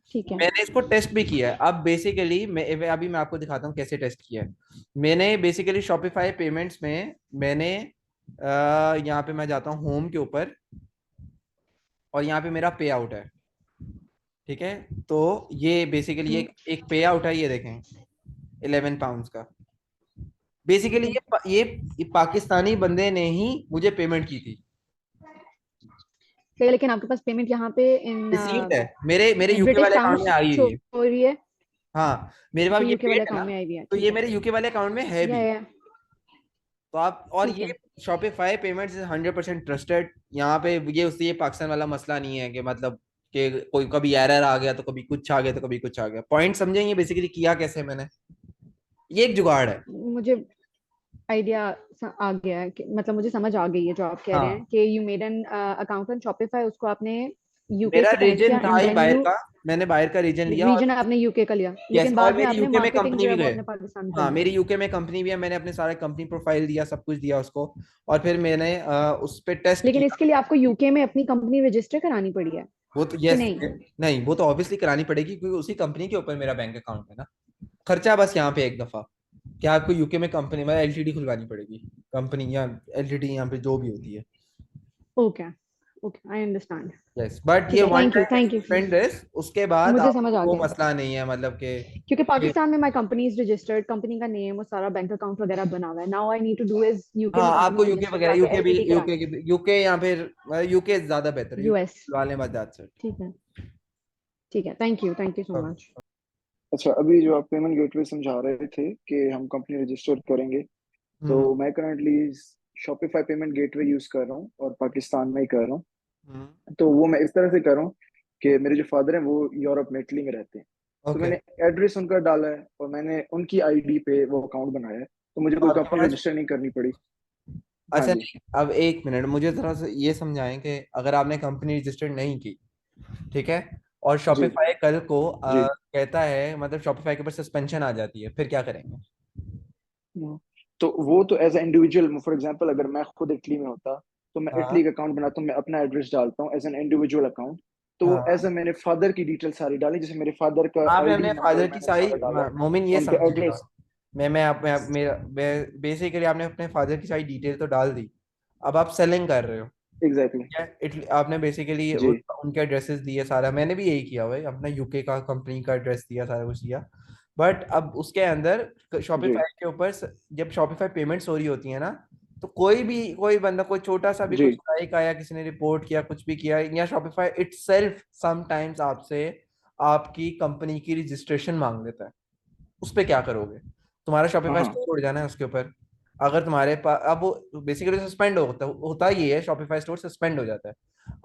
ठीक है।
मैंने इसको टेस्ट भी किया है। अब बेसिकली मैं आपको दिखाता हूँ कैसे टेस्ट किया है। मैंने बेसिकली शॉपिफाई पेमेंट्स में मैंने यहाँ पे मैं जाता हूँ होम के ऊपर, और यहाँ पे मेरा पे आउट है। ठीक है, तो ये बेसिकली एक पे आउट है, ये देखें, £11 का। Basically
okay.
ये पाकिस्तानी बंदे ने ही मुझे पेमेंट की थी।
लेकिन आपके पास पेमेंट यहाँ पे इन
रिसीव्ड है, मेरे मेरे यूके
ब्रिटिश
वाले अकाउंट में
पाउंड्स
आई
शो
हुई है।
हो रही है।
हाँ, मेरे पास
ओके,
ये
यूके
पेड
वाले
है ना,
अकाउंट में आई हुई है,
तो
ठीक
ये
है।
मेरे यूके वाले अकाउंट में है भी।
या
तो आप, और
ठीक
ये
है।
Shopify payments 100% trusted. यहाँ पे ये उससे ये पाकिस्तान वाला मसला नहीं है कि मतलब कि कोई कभी एरर आ गया तो कभी कुछ आ गया तो कभी कुछ आ गया। पॉइंट समझेंगे बेसिकली किया कैसे मैंने, ये एक जुगाड़ है।
मुझे आइडिया आ गया है कि मतलब मुझे समझ आ गई है जो आप कह रहे हैं
हाँ,
कि you made an account on Shopify, उसको आपने यूके
मेरा
से कनेक्ट
रीजन
किया
था
एंड
ही
देन
बाहर
यू
का, मैंने बाहर का रीजन लिया, और
रीजन आपने यूके का लिया,
यस,
लेकिन
और
बाद में
मेरी
आपने
यूके में
मार्केटिंग
कंपनी
जो
भी
है वो
गए।
अपने पाकिस्तान कर
हाँ,
दी।
मेरी यूके में कंपनी भी है, मैंने अपने सारे कंपनी प्रोफाइल दिया, सब कुछ दिया उसको, और फिर मैंने उस पर टेस्ट
लेकिन
किया।
इसके लिए आपको यूके में अपनी कंपनी रजिस्टर करानी पड़ी है
वो तो
कि
यस,
नहीं?
नहीं वो तो ऑब्वियसली करानी पड़ेगी क्योंकि उसी कंपनी के ऊपर मेरा बैंक अकाउंट है ना। खर्चा बस यहाँ पे एक दफा, क्या आपको यूके में कंपनी मतलब एलटीडी खुलवानी पड़ेगी, कंपनी या एलटीडी यहाँ पे जो भी होती है।
Okay. Okay, I understand.
Yes, but
ठीक
ये
है,
one
thank you,
time
thank you.
Spend this, उसके बाद
मुझे समझ
आपको
आ
वो
गया,
मसला नहीं है, मतलब
क्योंकि
कि
पाकिस्तान में my company is registered, company का नेम और सारा बैंक अकाउंट वगैरह बना हुआ है। Now I need to do is UK
हाँ,
में कंपनी
आपको यूके
रजिस्टर
वगैरह,
करा के
यूके भी,
एलटीडी करानी है।
यूके या फिर यूके ज्यादा बेहतर है, यूके
यूएस।
खुलवा लें बस, दैट्स
ठीक है। ठीक है, thank you so
it.
Much.
अच्छा, अभी जो आप पेमेंट गेटवे समझा रहे थे कि हम कंपनी रजिस्टर करेंगे, तो
हम्म,
मैं currently Shopify payment gateway use कर रहा हूँ और पाकिस्तान में ही कर रहा हूँ।
हम्म,
तो वो मैं इस तरह से कर रहा हूँ कि मेरे जो फादर हैं वो यूरोप में, इटली में रहते हैं। तो
ओके।
मैंने एड्रेस उनका डाला है और मैंने उनकी आईडी पे वो अकाउंट बनाया है, तो मुझे
तो
कोई
आपके
कंपनी
पास,
रजिस्टर नहीं करनी पड़ी। हाँ
अच्छा
जी।
नहीं, अब एक मिनट मुझे जरा से ये समझाएं कि अगर आपने कंपनी रजिस्टर्ड नहीं की, ठीक है, और
जी।
शॉपिफाई कल को
जी।
कहता है, मतलब शॉपिफाई के ऊपर सस्पेंशन आ जाती है, फिर क्या करेंगे?
हम्म। तो वो तो as a individual, for example अगर मैं खुद इटली में होता तो मैं इटली
हाँ,
का अकाउंट बनाता हूँ, मैं अपना एड्रेस डालता हूँ एज एन इंडिविजुअल अकाउंट। तो वो एज
हाँ,
ए मैंने फादर की डिटेल सारी डाली, जैसे मेरे फादर का
आपने
आईडी
अपने
नंबर
फादर की
मैंने
सारी,
सारा डाला है,
मोमिन ये
उनका
समझिएगा,
एड्रेस।
मेरा बेसिकली आपने अपने फादर की सारी डिटेल तो डाल दी, अब आप सेलिंग कर रहे हो,
एग्जैक्टली।
क्या आपने बेसिकली
जी।
उनके एड्रेसेस दिए सारा, मैंने भी यही किया हुआ है, अपना यूके का कंपनी का एड्रेस दिया, सारा कुछ दिया। बट अब उसके अंदर
जी।
शॉपिफाई के ऊपर जब शॉपिफाई पेमेंट्स हो रही होती है ना, तो कोई बंदा, कोई छोटा सा भी
जी।
कुछ लाइक आया, किसी ने रिपोर्ट किया, कुछ भी किया, या शॉपिफाई इटसेल्फ समटाइम्स आपसे आपकी कंपनी की रजिस्ट्रेशन मांग लेता है, उस पे क्या करोगे? तुम्हारा
हाँ
शॉपिफाई
हाँ।
स्टोर उड़ जाना है उसके ऊपर। अगर तुम्हारे पास अब वो बेसिकली सस्पेंड होता ही है, शॉपिफाई स्टोर सस्पेंड हो जाता है।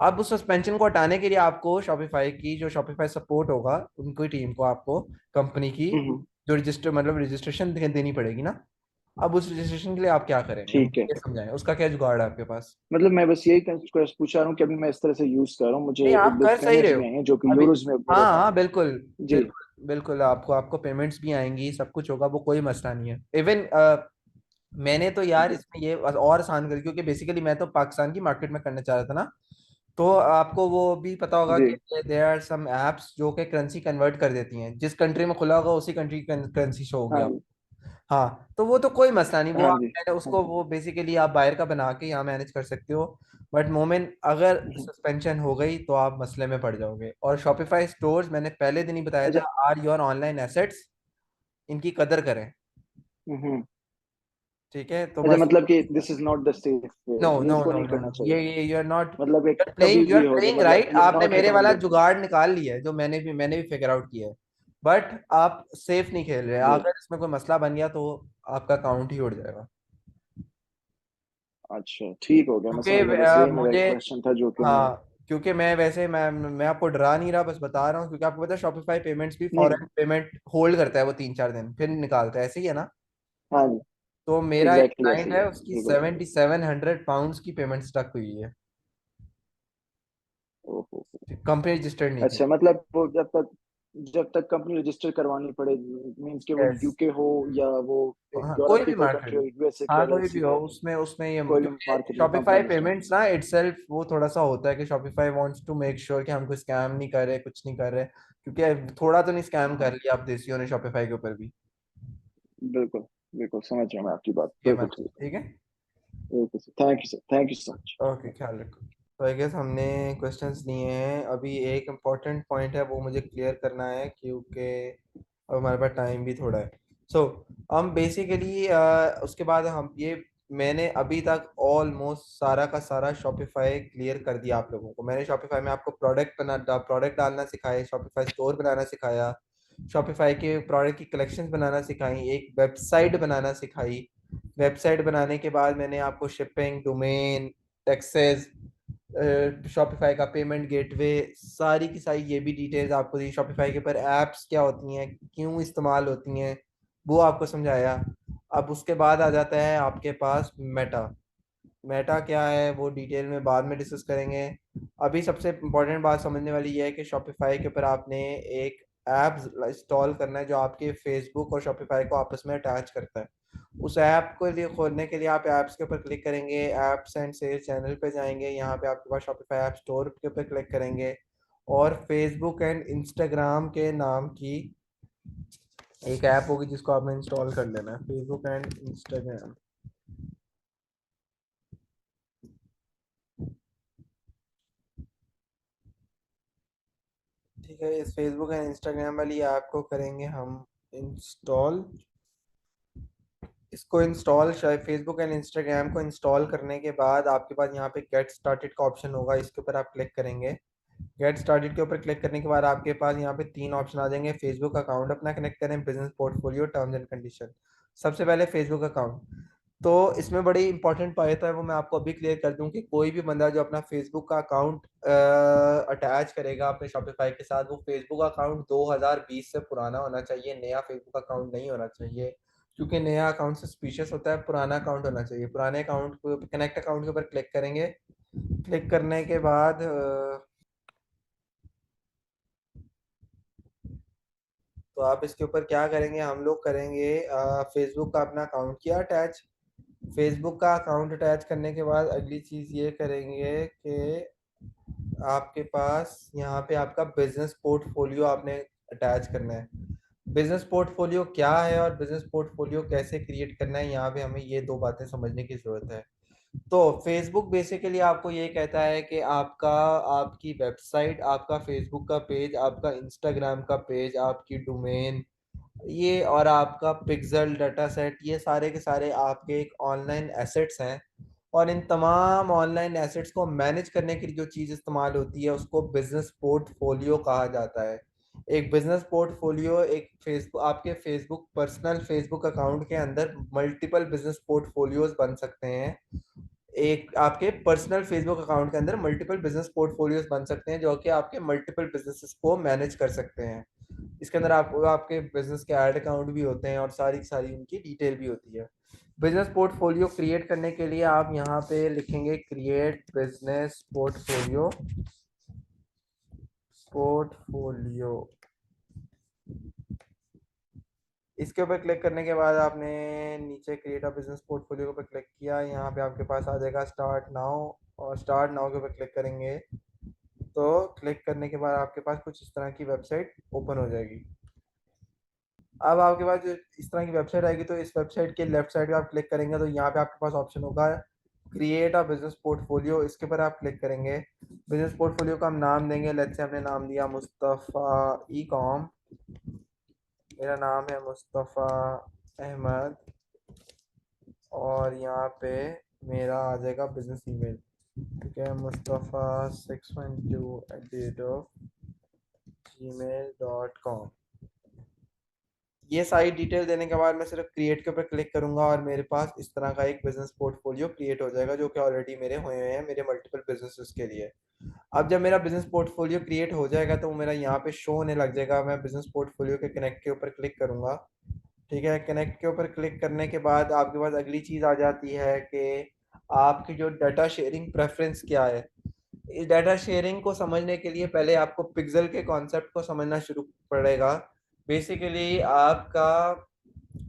अब उस सस्पेंशन को हटाने के लिए आपको शॉपिफाई की जो शॉपिफाई सपोर्ट होगा, उनकी टीम को आपको कंपनी की
हम्म।
जो रजिस्टर मतलब रजिस्ट्रेशन देनी पड़ेगी ना। अब उस रजिस्ट्रेशन के लिए आप क्या करेंगे,
ठीक
मुझे
है।
ये समझाएं, उसका क्या जुगाड़ है आपके पास?
मतलब मैं बस यही पूछा रहा हूँ कि अभी मैं इस तरह से यूज कर रहा हूँ, मुझे
नहीं, आप
एक दो
कर सही रहे
पेमेंट्स
हो
भी आई हैं जो कि
अभी।
यूरोज में मेरे
हाँ
अकाउंट
हाँ, बिल्कुल
में। जी।
बिल्कुल बिल्कुल, आपको आपको पेमेंट्स भी आएंगी, सब कुछ होगा, वो कोई मसला नहीं है। इवन मैंने तो यार
जी।
इसमें ये और आसान कर, क्योंकि बेसिकली मैं तो पाकिस्तान की मार्केट में करना चाह रहा था ना। तो आपको वो भी पता होगा
जी।
कि देयर आर सम एप्स जो कि करेंसी कन्वर्ट कर देती हैं, जिस कंट्री में खुला होगा उसी कंट्री की करेंसी शो होगी
हाँ
आप।
जी।
हाँ, तो वो तो कोई मसला नहीं, वो
हाँ
आप
जी।
मैंने
हाँ
उसको,
जी।
वो बेसिकली आप बाहर का बना के यहाँ मैनेज कर सकते हो। बट मोमेंट अगर सस्पेंशन हो गई तो आप मसले में पड़ जाओगे। और शॉपिफाई स्टोर्स, मैंने पहले दिन ही बताया
अच्छा।
था, आर योर ऑनलाइन एसेट्स, इनकी कदर करें।
हम्म।
ठीक है, तो
अच्छा,
बस।
मतलब कि this is not the safe way,
no
ये
नो
इसको
नो
नहीं
नो
करना
नो,
चाहिए।
ये यू आर नॉट,
मतलब
यू
एक
आर
कभी
प्लेइंग, यू आर
भी हो जाए,
प्लेइंग
मतलब
राइट,
ये
आपने
नॉट
मेरे वाला
रिकमेंडेड।
जुगाड़ निकाल लिया है, जो मैंने भी फिगर आउट किया है। बट आप सेफ नहीं खेल रहे,
जी।
अगर इसमें कोई मसला बन गया तो आपका अकाउंट ही उड़ जाएगा।
अच्छा, ठीक हो गया, मैं
क्योंकि
समझ गया, बस यही मेरा
मुझे,
क्वेश्चन था जो कि मैं।
हाँ, क्योंकि मैं वैसे मैं आपको डरा नहीं रहा, बस बता रहा हूँ, क्योंकि आपको पता है शॉपिफाई पेमेंट्स भी
नहीं।
फॉरेन पेमेंट होल्ड करता है, वो 3-4 दिन फिर निकालता है, ऐसे ही है ना?
हाँ जी।
तो मेरा एक
एग्जैक्टली ऐसे
क्लाइंट
ही
है,
है,
उसकी
बिल्कुल।
7700 पाउंड्स की पेमेंट स्टक हुई है,
ओहो।
कंपनी रजिस्टर्ड नहीं थी।
अच्छा, मतलब वो जब तक कंपनी रजिस्टर करवानी पड़े, मींस के वो
यस।
यूके हो या वो
हाँ,
यूरोप
कोई
की
भी
कोई
मार्केट
कंट्री
हो।
हो, यूएसए की
हाँ, कोई भी
एलएलसी
हो,
हो,
उसमें ये,
कोई भी
क्योंकि
मार्केट में कंपनी
शॉपिफाई
रजिस्टर।
पेमेंट्स ना इटसेल्फ वो थोड़ा सा होता है कि Shopify wants to make sure कि हमको स्कैम नहीं कर रहे, कुछ नहीं कर रहे, क्योंकि थोड़ा तो नहीं स्कैम कर लिया आप देसियों ने शॉपिफाई के ऊपर भी।
बिल्कुल। बिल्कुल समझ रहा हूँ मैं आपकी बात,
ये
बिल्कुल
मत,
ठीक
ठीक है।
है। Okay sir, thank you sir, thank you so much.
Okay, ख्याल रखो। तो आई गेस हमने क्वेश्चंस लिए हैं, अभी एक इम्पोर्टेंट पॉइंट है वो मुझे क्लियर करना है, क्योंकि अब हमारे पास टाइम भी थोड़ा है। सो हम बेसिकली उसके बाद हम ये, मैंने अभी तक ऑलमोस्ट सारा का सारा शॉपिफाई क्लियर कर दिया आप लोगों को। मैंने शॉपिफाई में आपको प्रोडक्ट डालना सिखाया, शॉपिफाई स्टोर बनाना सिखाया, शॉपिफाई के प्रोडक्ट की कलेक्शंस बनाना सिखाई, एक वेबसाइट बनाना सिखाई। वेबसाइट बनाने के बाद मैंने आपको शिपिंग, डोमेन, टैक्सेस, शॉपिफाई का पेमेंट गेटवे, सारी की सारी ये भी डिटेल्स आपको दी। शॉपिफाई के ऊपर एप्स क्या होती हैं, क्यों इस्तेमाल होती हैं, वो आपको समझाया। अब उसके बाद आ जाता है आपके पास मेटा। मेटा क्या है वो डिटेल में बाद में डिस्कस करेंगे। अभी सबसे इम्पोर्टेंट बात समझने वाली ये है कि शॉपिफाई के ऊपर आपने एक ऐप इंस्टॉल करना है जो आपके फेसबुक और शॉपिफाई को आपस में अटैच करता है। उस ऐप को लिए खोलने के लिए आप ऐप्स के ऊपर क्लिक करेंगे, ऐप्स एंड सेल्स चैनल पे जाएंगे, यहाँ पे आपके पास शॉपिफाई ऐप स्टोर के ऊपर क्लिक करेंगे, और फेसबुक एंड इंस्टाग्राम के नाम की एक ऐप होगी जिसको आपने इंस्टॉल कर लेना है, फेसबुक एंड इंस्टाग्राम। ठीक है, इस फेसबुक एंड इंस्टाग्राम वाली ऐप को करेंगे हम इंस्टॉल। इसको इंस्टॉल, शायद फेसबुक एंड इंस्टाग्राम को इंस्टॉल करने के बाद आपके पास यहाँ पे गेट स्टार्टेड का ऑप्शन होगा, इसके ऊपर आप क्लिक करेंगे। गेट स्टार्टेड के ऊपर क्लिक करने के बाद आपके पास यहाँ पे 3 ऑप्शन आ जाएंगे, फेसबुक अकाउंट अपना कनेक्ट करें, business portfolio, terms and condition. सबसे पहले फेसबुक अकाउंट। तो इसमें बड़ी इंपॉर्टेंट बात है, वो मैं आपको अभी क्लियर कर दूं कि कोई भी बंदा जो अपना फेसबुक का अकाउंट अटैच करेगा अपने शॉपिफाई के साथ, वो फेसबुक अकाउंट 2020 से पुराना होना चाहिए, नया फेसबुक अकाउंट नहीं होना चाहिए। क्योंकि नया अकाउंट सस्पिशियस होता है, पुराना अकाउंट होना चाहिए। पुराने अकाउंट को कनेक्ट अकाउंट के ऊपर क्लिक करेंगे। क्लिक करने के बाद तो आप इसके ऊपर क्या करेंगे, हम लोग करेंगे फेसबुक का अपना अकाउंट किया अटैच। फेसबुक का अकाउंट अटैच करने के बाद अगली चीज़ ये करेंगे कि आपके पास यहाँ पे आपका बिजनेस पोर्टफोलियो आपने अटैच करना है। बिजनेस पोर्टफोलियो क्या है और बिजनेस पोर्टफोलियो कैसे क्रिएट करना है, यहाँ पे हमें ये दो बातें समझने की जरूरत है। तो फेसबुक बेसिकली आपको ये कहता है कि आपका, आपकी वेबसाइट, आपका फेसबुक का पेज, आपका इंस्टाग्राम का पेज, आपकी डोमेन, ये और आपका पिक्सल डाटा सेट, ये सारे के सारे आपके एक ऑनलाइन एसेट्स हैं। और इन तमाम ऑनलाइन एसेट्स को मैनेज करने के लिए जो चीज़ इस्तेमाल होती है उसको बिजनेस पोर्टफोलियो कहा जाता है। एक बिजनेस पोर्टफोलियो, एक फेसबुक, आपके फेसबुक पर्सनल फेसबुक अकाउंट के अंदर मल्टीपल बिजनेस पोर्टफोलियोज बन सकते हैं। एक आपके पर्सनल फेसबुक अकाउंट के अंदर मल्टीपल बिजनेस पोर्टफोलियोज बन सकते हैं जो कि आपके मल्टीपल बिजनेसेस को मैनेज कर सकते हैं। इसके अंदर आपको आपके बिजनेस के ऐड अकाउंट भी होते हैं और सारी की सारी उनकी डिटेल भी होती है। बिजनेस पोर्टफोलियो क्रिएट करने के लिए आप यहाँ पे लिखेंगे क्रिएट बिजनेस पोर्टफोलियो। पोर्टफोलियो इसके ऊपर क्लिक करने के बाद आपने नीचे क्रिएट अ बिजनेस पोर्टफोलियो के ऊपर क्लिक किया, यहाँ पे आपके पास आ जाएगा स्टार्ट नाउ, और स्टार्ट नाउ के ऊपर क्लिक करेंगे तो क्लिक करने के बाद आपके पास कुछ इस तरह की वेबसाइट ओपन हो जाएगी। अब आपके पास जो इस तरह की वेबसाइट आएगी तो इस वेबसाइट के लेफ्ट साइड पे आप क्लिक करेंगे तो यहाँ पे आपके पास ऑप्शन होगा क्रिएट अ बिजनेस पोर्टफोलियो। इसके ऊपर आप क्लिक करेंगे। बिजनेस पोर्टफोलियो का हम नाम देंगे, लेट्स से हमने नाम दिया मुस्तफ़ा ई कॉम। मेरा नाम है मुस्तफ़ा अहमद और यहाँ पे मेरा आ जाएगा बिजनेस ईमेल, ठीक है, mustafa612@gmail.com। ये सारी डिटेल देने के बाद मैं सिर्फ क्रिएट के ऊपर क्लिक करूंगा और मेरे पास इस तरह का एक बिजनेस पोर्टफोलियो क्रिएट हो जाएगा जो कि ऑलरेडी मेरे हुए हैं मेरे मल्टीपल बिजनेसेस के लिए। अब जब मेरा बिजनेस पोर्टफोलियो क्रिएट हो जाएगा तो मेरा यहाँ पे शो होने लग जाएगा। मैं बिजनेस पोर्टफोलियो के कनेक्ट के ऊपर क्लिक करूंगा, ठीक है। कनेक्ट के ऊपर क्लिक करने के बाद आपके पास अगली चीज़ आ जाती है कि आपकी जो डाटा शेयरिंग प्रेफरेंस क्या है। इस डाटा शेयरिंग को समझने के लिए पहले आपको पिक्सल के कॉन्सेप्ट को समझना शुरू पड़ेगा। बेसिकली आपका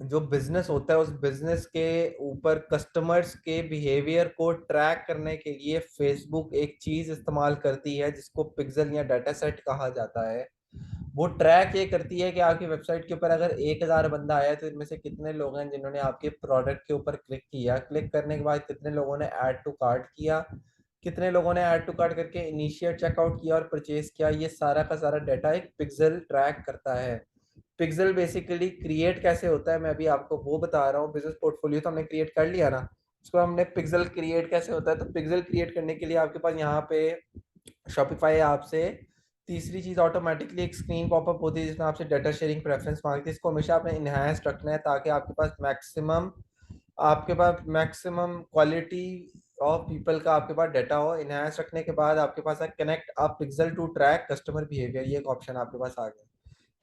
जो बिजनेस होता है उस बिजनेस के ऊपर कस्टमर्स के बिहेवियर को ट्रैक करने के लिए फेसबुक एक चीज इस्तेमाल करती है जिसको पिक्सल या डाटा सेट कहा जाता है। वो ट्रैक ये करती है कि आपकी वेबसाइट के ऊपर अगर 1,000 बंदा आया तो इनमें से कितने लोग हैं जिन्होंने आपके प्रोडक्ट के ऊपर क्लिक किया, क्लिक करने के बाद कितने लोगों ने ऐड टू कार्ट किया, कितने लोगों ने ऐड टू कार्ट करके इनिशिएट चेकआउट किया और परचेज किया। ये सारा का सारा डाटा एक पिक्सल ट्रैक करता है। पिक्सल बेसिकली क्रिएट कैसे होता है मैं अभी आपको वो बता रहा हूँ। बिजनेस पोर्टफोलियो तो हमने क्रिएट कर लिया ना, उसको हमने पिक्सल क्रिएट कैसे होता है। तो पिक्सल क्रिएट करने के लिए आपके पास यहाँ पे शॉपिफाई आपसे तीसरी चीज ऑटोमेटिकली एक स्क्रीन पॉपअप होती है जिसमें आपसे डाटा शेयरिंग प्रेफरेंस मांगती है। इसको हमेशा आपने इनहेंस रखना है ताकि आपके पास मैक्सिमम क्वालिटी ऑफ पीपल का आपके पास डाटा हो। इनहेंस रखने के बाद आपके पास है connect a pixel to track customer behaviour, ये एक ऑप्शन आपके पास आ गया,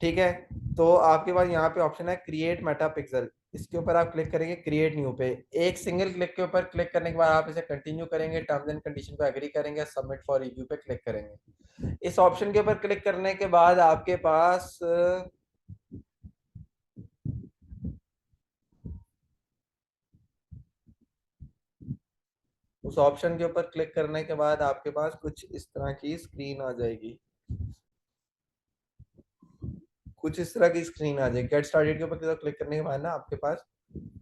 ठीक है। तो आपके पास यहाँ पे ऑप्शन है क्रिएट मेटा पिक्सल, इसके ऊपर आप क्लिक करेंगे क्रिएट न्यू पे। एक सिंगल क्लिक के ऊपर क्लिक करने के बाद आप इसे कंटिन्यू करेंगे, टर्म्स एंड कंडीशन को एग्री करेंगे, सबमिट फॉर रिव्यू पे क्लिक करेंगे। इस ऑप्शन के ऊपर क्लिक करने के बाद आपके पास उस ऑप्शन के ऊपर क्लिक करने के बाद आपके पास कुछ इस तरह की स्क्रीन आ जाएगी। कुछ इस तरह की स्क्रीन आ जाएगी। गेट स्टार्टेड के ऊपर क्लिक करने के बाद ना आपके पास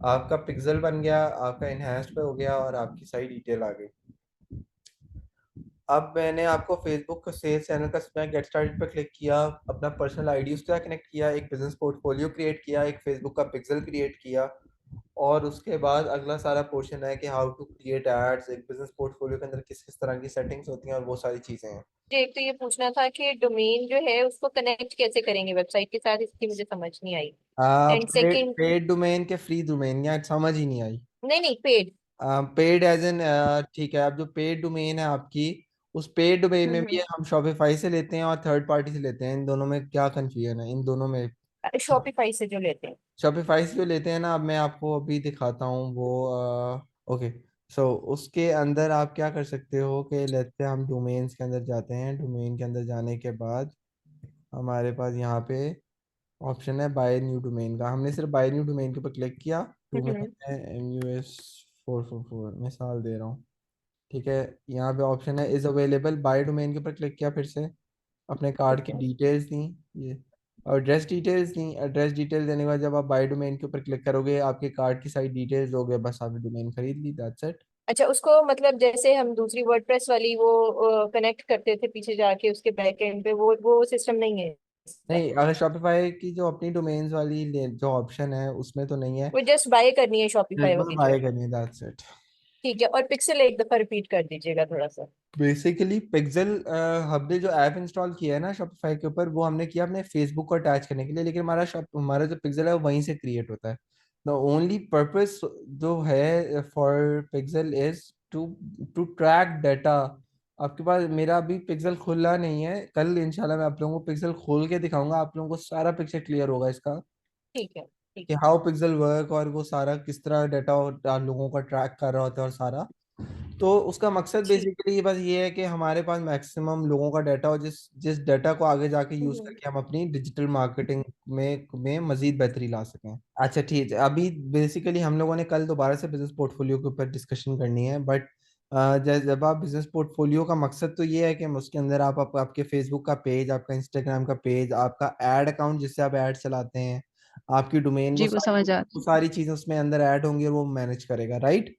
आपका पिक्सल बन गया, आपका इनहेंस्ड पे हो गया और आपकी सारी डिटेल आ गई। अब मैंने आपको फेसबुक का सेल्स चैनल का गेट स्टार्टेड पे क्लिक किया, अपना पर्सनल आईडी उसके साथ कनेक्ट किया, एक बिजनेस पोर्टफोलियो क्रिएट किया, एक फेसबुक का पिक्सल क्रिएट किया और उसके बाद अगला सारा पोर्शन है कि हाउ टू क्रिएट एड्स। एक बिजनेस पोर्टफोलियो के अंदर किस किस तरह की सेटिंग्स होती हैं और वो सारी चीजें हैं।
जी, एक तो ये पूछना था कि डोमेन जो है उसको कनेक्ट कैसे करेंगे वेबसाइट के साथ, इसकी मुझे समझ नहीं आई। एंड सेकंड,
पेड डोमेन के फ्री डोमेन या समझ ही नहीं आई।
नहीं नहीं, पेड।
पेड एज एन, ठीक है। अब जो पेड डोमेन है आपकी, उस पेड डोमेन में भी
हम्म।
हम शॉपिफाई से लेते हैं और थर्ड पार्टी से लेते हैं। इन दोनों में क्या कंफ्यूजन है इन दोनों में?
शॉपिफाई से जो लेते हैं।
शॉपिफाई से जो लेते हैं ना, अब मैं आपको अभी दिखाता हूँ वो। ओके, सो उसके अंदर आप क्या कर सकते हो कि लेते हैं हम डोमेन्स के अंदर जाते हैं। डोमेन के अंदर जाने के बाद हमारे पास यहाँ पे ऑप्शन है बाय न्यू डोमेन का। हमने सिर्फ बाय न्यू डोमेन के ऊपर क्लिक किया। डोमेन
हम्म।
है MUS444, मिसाल दे रहा हूँ, ठीक है। यहाँ पे ऑप्शन है इज अवेलेबल, बाय डोमेन के ऊपर क्लिक किया, फिर से अपने कार्ड
ठीक
की
है।
डिटेल्स दी, ये, और एड्रेस डिटेल्स दी। एड्रेस डिटेल देने के बाद जब आप बाय डोमेन के ऊपर क्लिक करोगे आपके कार्ड की सारी डिटेल्स हो गए, बस आपने डोमेन खरीद ली, दैट्स इट।
अच्छा, उसको मतलब जैसे हम दूसरी वर्डप्रेस वाली वो कनेक्ट करते थे पीछे जाके उसके बैक एंड पे, वो सिस्टम नहीं है इसका।
नहीं, अगर शॉपिफाई की जो अपनी डोमेन्स वाली जो ऑप्शन है उसमें तो नहीं है।
वो जस्ट बाय करनी है शॉपिफाई
बस
वाली जो
बाय
है।
करनी है, दैट्स इट।
ठीक है, और पिक्सल एक दफा रिपीट कर दीजिएगा थोड़ा सा।
बेसिकली पिक्सल, हमने जो ऐप इंस्टॉल किया है ना शॉपिफाई के ऊपर, वो हमने किया अपने फेसबुक को अटैच करने के लिए, लेकिन हमारा जो पिक्सल है वो वहीं से क्रिएट होता है। द ओनली पर्पस जो है for pixel is to to track data आपके पास, मेरा अभी पिक्सल खुला नहीं है, कल इंशाल्लाह मैं आप लोगों को पिक्सल खोल के दिखाऊंगा, आप लोगों को सारा पिक्चर क्लियर होगा इसका
ठीक है, ठीक
कि
है।
हाउ पिक्सल वर्क, और वो सारा किस तरह डाटा आप लोगों का ट्रैक कर रहा होता है और सारा। तो उसका मकसद
ठीक।
बेसिकली बस ये है कि हमारे पास मैक्सिमम लोगों का डाटा हो, जिस जिस डाटा को आगे जाके यूज
हम्म।
करके हम अपनी डिजिटल मार्केटिंग में मजीद बेहतरी ला सकें। अच्छा ठीक है, अभी बेसिकली हम लोगों ने कल दोबारा से बिजनेस पोर्टफोलियो के ऊपर डिस्कशन करनी है, बट जब आप बिजनेस पोर्टफोलियो का मकसद तो ये है कि उसके अंदर आपके फेसबुक का पेज, आपका इंस्टाग्राम का पेज, आपका एड अकाउंट जिससे आप एड चलाते हैं, आपकी डोमेन,
जी, वो समझ आ
वो सारी चीजें उसमें अंदर ऐड होंगी और वो मैनेज करेगा, राइट।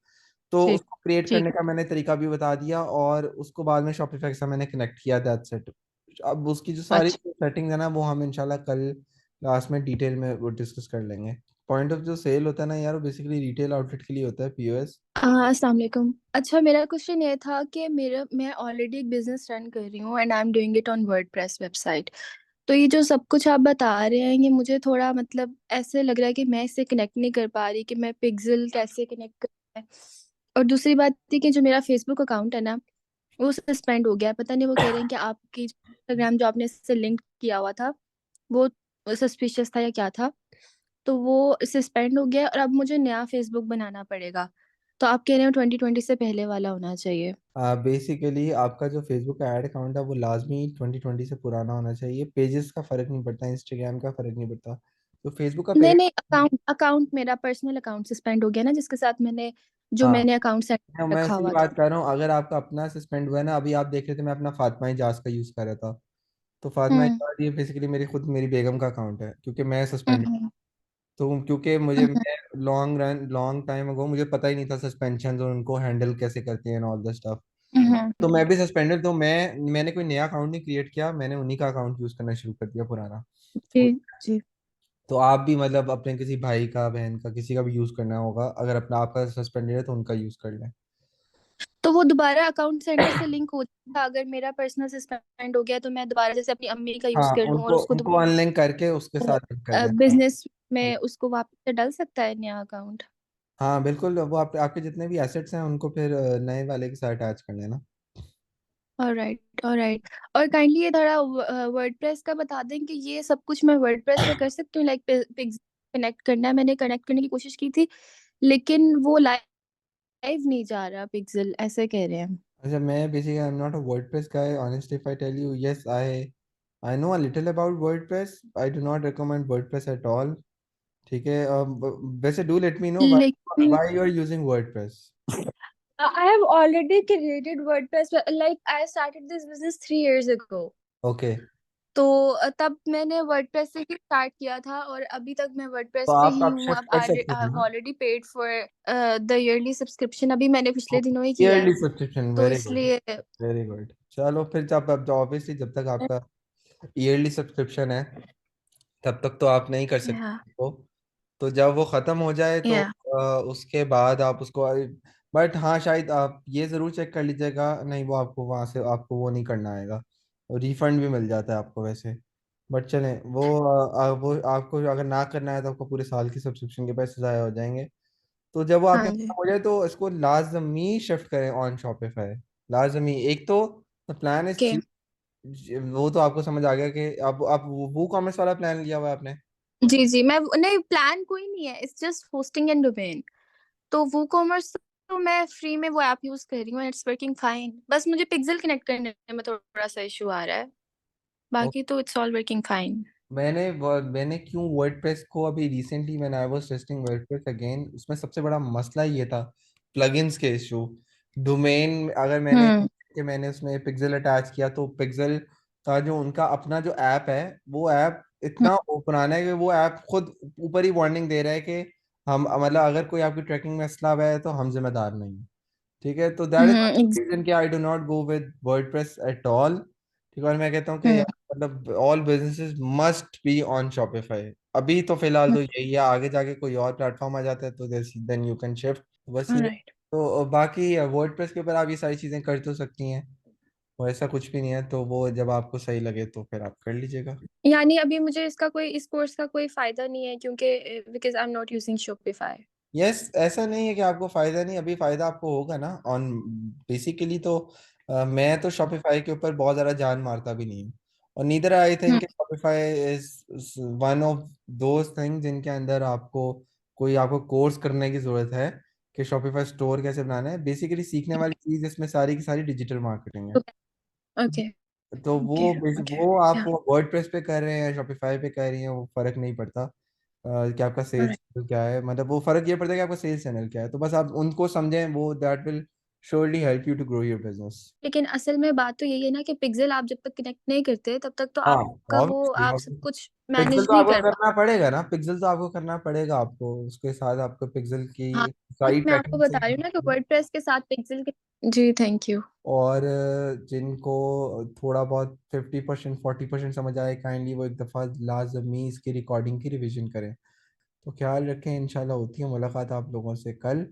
तो
ठीक।
उसको क्रिएट
ठीक।
करने का मैंने तरीका भी बता दिया, और उसको बाद में शॉपिफाई से मैंने कनेक्ट किया, दैट्स इट। अब उसकी जो सारी
अच्छा।
सेटिंग है ना, वो हम इंशाल्लाह कल लास्ट में डिटेल में वो डिस्कस कर लेंगे। पॉइंट ऑफ जो सेल होता है ना यार, वो बेसिकली रिटेल आउटलेट के लिए होता है, पीओएस।
अस्सलाम वालेकुम। अच्छा, मेरा क्वेश्चन ये था कि मैं ऑलरेडी एक बिजनेस रन कर रही हूँ and I am doing it on WordPress website. तो ये जो सब कुछ आप बता रहे हैं, ये मुझे थोड़ा मतलब ऐसे लग रहा है कि मैं इससे कनेक्ट नहीं कर पा रही कि मैं पिक्सल कैसे कनेक्ट करना है। और दूसरी बात थी कि जो मेरा फेसबुक अकाउंट है ना, वो सस्पेंड हो गया है। पता नहीं, वो कह रहे हैं कि आपकी इंस्टाग्राम जो आपने इससे लिंक किया हुआ था वो सस्पिशियस था या क्या था, तो वो सस्पेंड हो गया है और अब मुझे नया फेसबुक बनाना पड़ेगा। तो आप कह रहे हो 2020 से पहले वाला होना चाहिए?
बेसिकली आपका जो फेसबुक का ऐड अकाउंट है वो लाजमी 2020 से पुराना होना चाहिए, पेजेस का फर्क नहीं पड़ता, इंस्टाग्राम का फर्क नहीं पड़ता, तो फेसबुक का
नहीं
पेज।
नहीं, अकाउंट अकाउंट मेरा पर्सनल अकाउंट सस्पेंड हो गया ना, जिसके साथ जो
हाँ,
मैंने अकाउंट सेट
मैं
रखा
इसी
हुआ था।
बात कर रहा हूँ, अगर आपका अपना सस्पेंड हुआ है ना, अभी आप देख रहे थे मैं अपना फातिमा इजाज का यूज कर रहा था, तो फातिमा
हम्म।
इजाज ये बेसिकली मेरी बेगम का अकाउंट है, क्योंकि मैं सस्पेंड।
हम्म।
तो क्योंकि मुझे,
हम्म।
मैं लॉन्ग टाइम अगो मुझे पता ही नहीं था सस्पेंशन और उनको हैंडल कैसे करते हैं ऑल द स्टफ। तो
हम्म।
मैं भी सस्पेंडेड, तो मैंने कोई नया अकाउंट नहीं क्रिएट किया, मैंने उन्हीं का अकाउंट यूज करना शुरू कर दिया, पुराना।
जी। जी।
तो आप भी मतलब अपने किसी भाई का, बहन का, किसी का भी यूज करना होगा, अगर अपना आपका सस्पेंडेड है तो उनका यूज कर लें।
तो वो दोबारा अकाउंट सेंटर से लिंक हो जाएगा? अगर मेरा पर्सनल सस्पेंड हो गया तो मैं दोबारा जैसे अपनी अम्मी का यूज
हाँ,
कर लूं और
उनको
उसको
उनको अनलिंक करके उसके साथ लिंक कर दें, हाँ।
बिजनेस में उसको वापस से डाल सकता है नया अकाउंट?
हाँ बिल्कुल, वो आपके जितने भी एसेट्स हैं उनको फिर नए वाले के साथ अटैच कर लेना।
Alright, alright. और काइंडली ये थोड़ा वर्डप्रेस का बता दें कि ये सब कुछ मैं वर्डप्रेस पे कर सकती हूँ? लाइक पिक्स कनेक्ट करना है, मैंने कनेक्ट करने की कोशिश की थी, लेकिन वो लाइव नहीं जा रहा पिक्सल, ऐसे कह रहे हैं।
अच्छा, मैं basically I am not a WordPress guy, honestly if I tell you, yes I know a little about WordPress, I do not recommend WordPress at all. ठीक है, वैसे डू लेट मी नो
लेकिन
why you are using WordPress.
I have already created WordPress. Like I started this business 3 years ago.
Okay,
तो तब मैंने WordPress से ही start किया था और अभी तक मैं
तो
वर्डप्रेस पे ही
आप
हूँ।
शिफ्ट
अब
कर
आई
सकते थे
हैव
ना।
Already paid for the yearly subscription, अभी मैंने पिछले दिनों ही किया है।
ईयरली सब्सक्रिप्शन,
तो
वेरी गुड,
इसलिए
वेरी गुड। चलो फिर, जब अब ऑब्वियसली जब तक आपका ईयरली सब्सक्रिप्शन है तब तक तो आप नहीं कर
या
सकते हो। तो जब वो खत्म हो जाए तो
या
उसके बाद आप उसको, बट हाँ शायद आप ये जरूर चेक कर लीजिएगा, नहीं वो आपको वहां से आपको वो नहीं करना आएगा, रिफंड भी मिल जाता है आपको वैसे। बट चलें, वो आपको अगर ना करना है तो आपको पूरे साल की सब्सक्रिप्शन के पैसे ज़ाया हो जाएंगे। तो जब वो
हाँ
आपके
जी।
खत्म हो जाए तो इसको लाजमी शिफ्ट करें ऑन शॉपिफाई, लाजमी। एक तो प्लान इज
ओके।
चीप, वो तो आपको समझ आ गया कि आप वो कॉमर्स वाला प्लान लिया हुआ है आपने।
जी जी, मैं नहीं, प्लान कोई नहीं है, it's just hosting and domain. तो वो कॉमर्स तो मैं फ्री में वो ऐप यूज कर रही हूँ, इट्स वर्किंग फाइन। बस मुझे पिक्सल कनेक्ट करने में थोड़ा सा इशू आ रहा है, बाकी तो इट्स ऑल वर्किंग फाइन।
मैंने क्यों वर्डप्रेस को अभी recently when I was testing WordPress again, उसमें सबसे बड़ा मसला ये था प्लगइन्स के इशू। डोमेन अगर
हम्म।
मैंने उसमें पिक्सल अटैच किया तो पिक्सल का जो उनका अपना जो ऐप है, वो ऐप इतना पुराना है कि वो ऐप खुद ऊपर ही वार्निंग दे रहा है कि हम मतलब अगर कोई आपकी ट्रैकिंग में मसला हुआ है तो हम जिम्मेदार नहीं हैं। ठीक है, तो दैट इज
हम्म।
रीजन कि आई do not go with WordPress at all. ठीक है, और मैं कहता हूँ कि
हम्म।
यार मतलब all businesses must be on Shopify. अभी तो फिलहाल तो यही है, आगे जाके कोई और प्लेटफॉर्म आ जाता है तो देन यू कैन शिफ्ट, बस ये।
ऑलराइट।
तो बाकी वर्डप्रेस के ऊपर आप ये सारी चीजें कर तो सकती हैं, वो ऐसा कुछ भी नहीं है, तो वो जब आपको सही लगे तो फिर आप कर लीजिएगा।
यानी अभी मुझे इस कोर्स का कोई फायदा नहीं है, क्योंकि because I am not using Shopify.
Yes, ऐसा नहीं है कि आपको फायदा नहीं, अभी फायदा आपको होगा ना ऑन, बेसिकली तो मैं तो शॉपिफाई के ऊपर बहुत ज़्यादा जान मारता भी नहीं हूँ, और neither I think Shopify is one of those thing जिनके अंदर आपको कोर्स करने की ज़रूरत है कि शॉपिफाई स्टोर कैसे बनाना है। बेसिकली सीखने वाली चीज़ इसमें सारी की सारी डिजिटल मार्केटिंग है।
ओके
तो
ओके ओके
वो आप वर्डप्रेस पे कर रहे हैं, शॉपिफाई पे कर रही हैं, वो फर्क नहीं पड़ता कि आपका सेल्स चैनल क्या है। मतलब वो फर्क ये पड़ता है कि आपका सेल्स चैनल क्या है। तो बस आप उनको समझें, वो that will surely help you to grow your business.
लेकिन असल में बात तो यही है ना कि पिक्सेल आप जब तक कनेक्ट नहीं करते तब तक तो
हाँ,
आपका वो आप सब
ऑब्वियसली
कुछ
पिक्सल
मैनेज
तो
नहीं
आपको
कर पा।
करना पड़ेगा ना, पिक्सल तो आपको करना पड़ेगा, आपको उसके साथ आपको पिक्सल की
हाँ वही
साइट
मैं आपको
ट्रैकिंग
बता रही हूँ ना कि
से।
वर्डप्रेस के साथ पिक्सेल के। जी थैंक यू।
और जिनको थोड़ा बहुत 50% 40% समझ आए, काइंडली वो एक दफ़ा लाजमी इसकी रिकॉर्डिंग की रिवीजन करें। तो ख्याल रखें, इंशाल्लाह होती है मुलाकात आप लोगों से कल।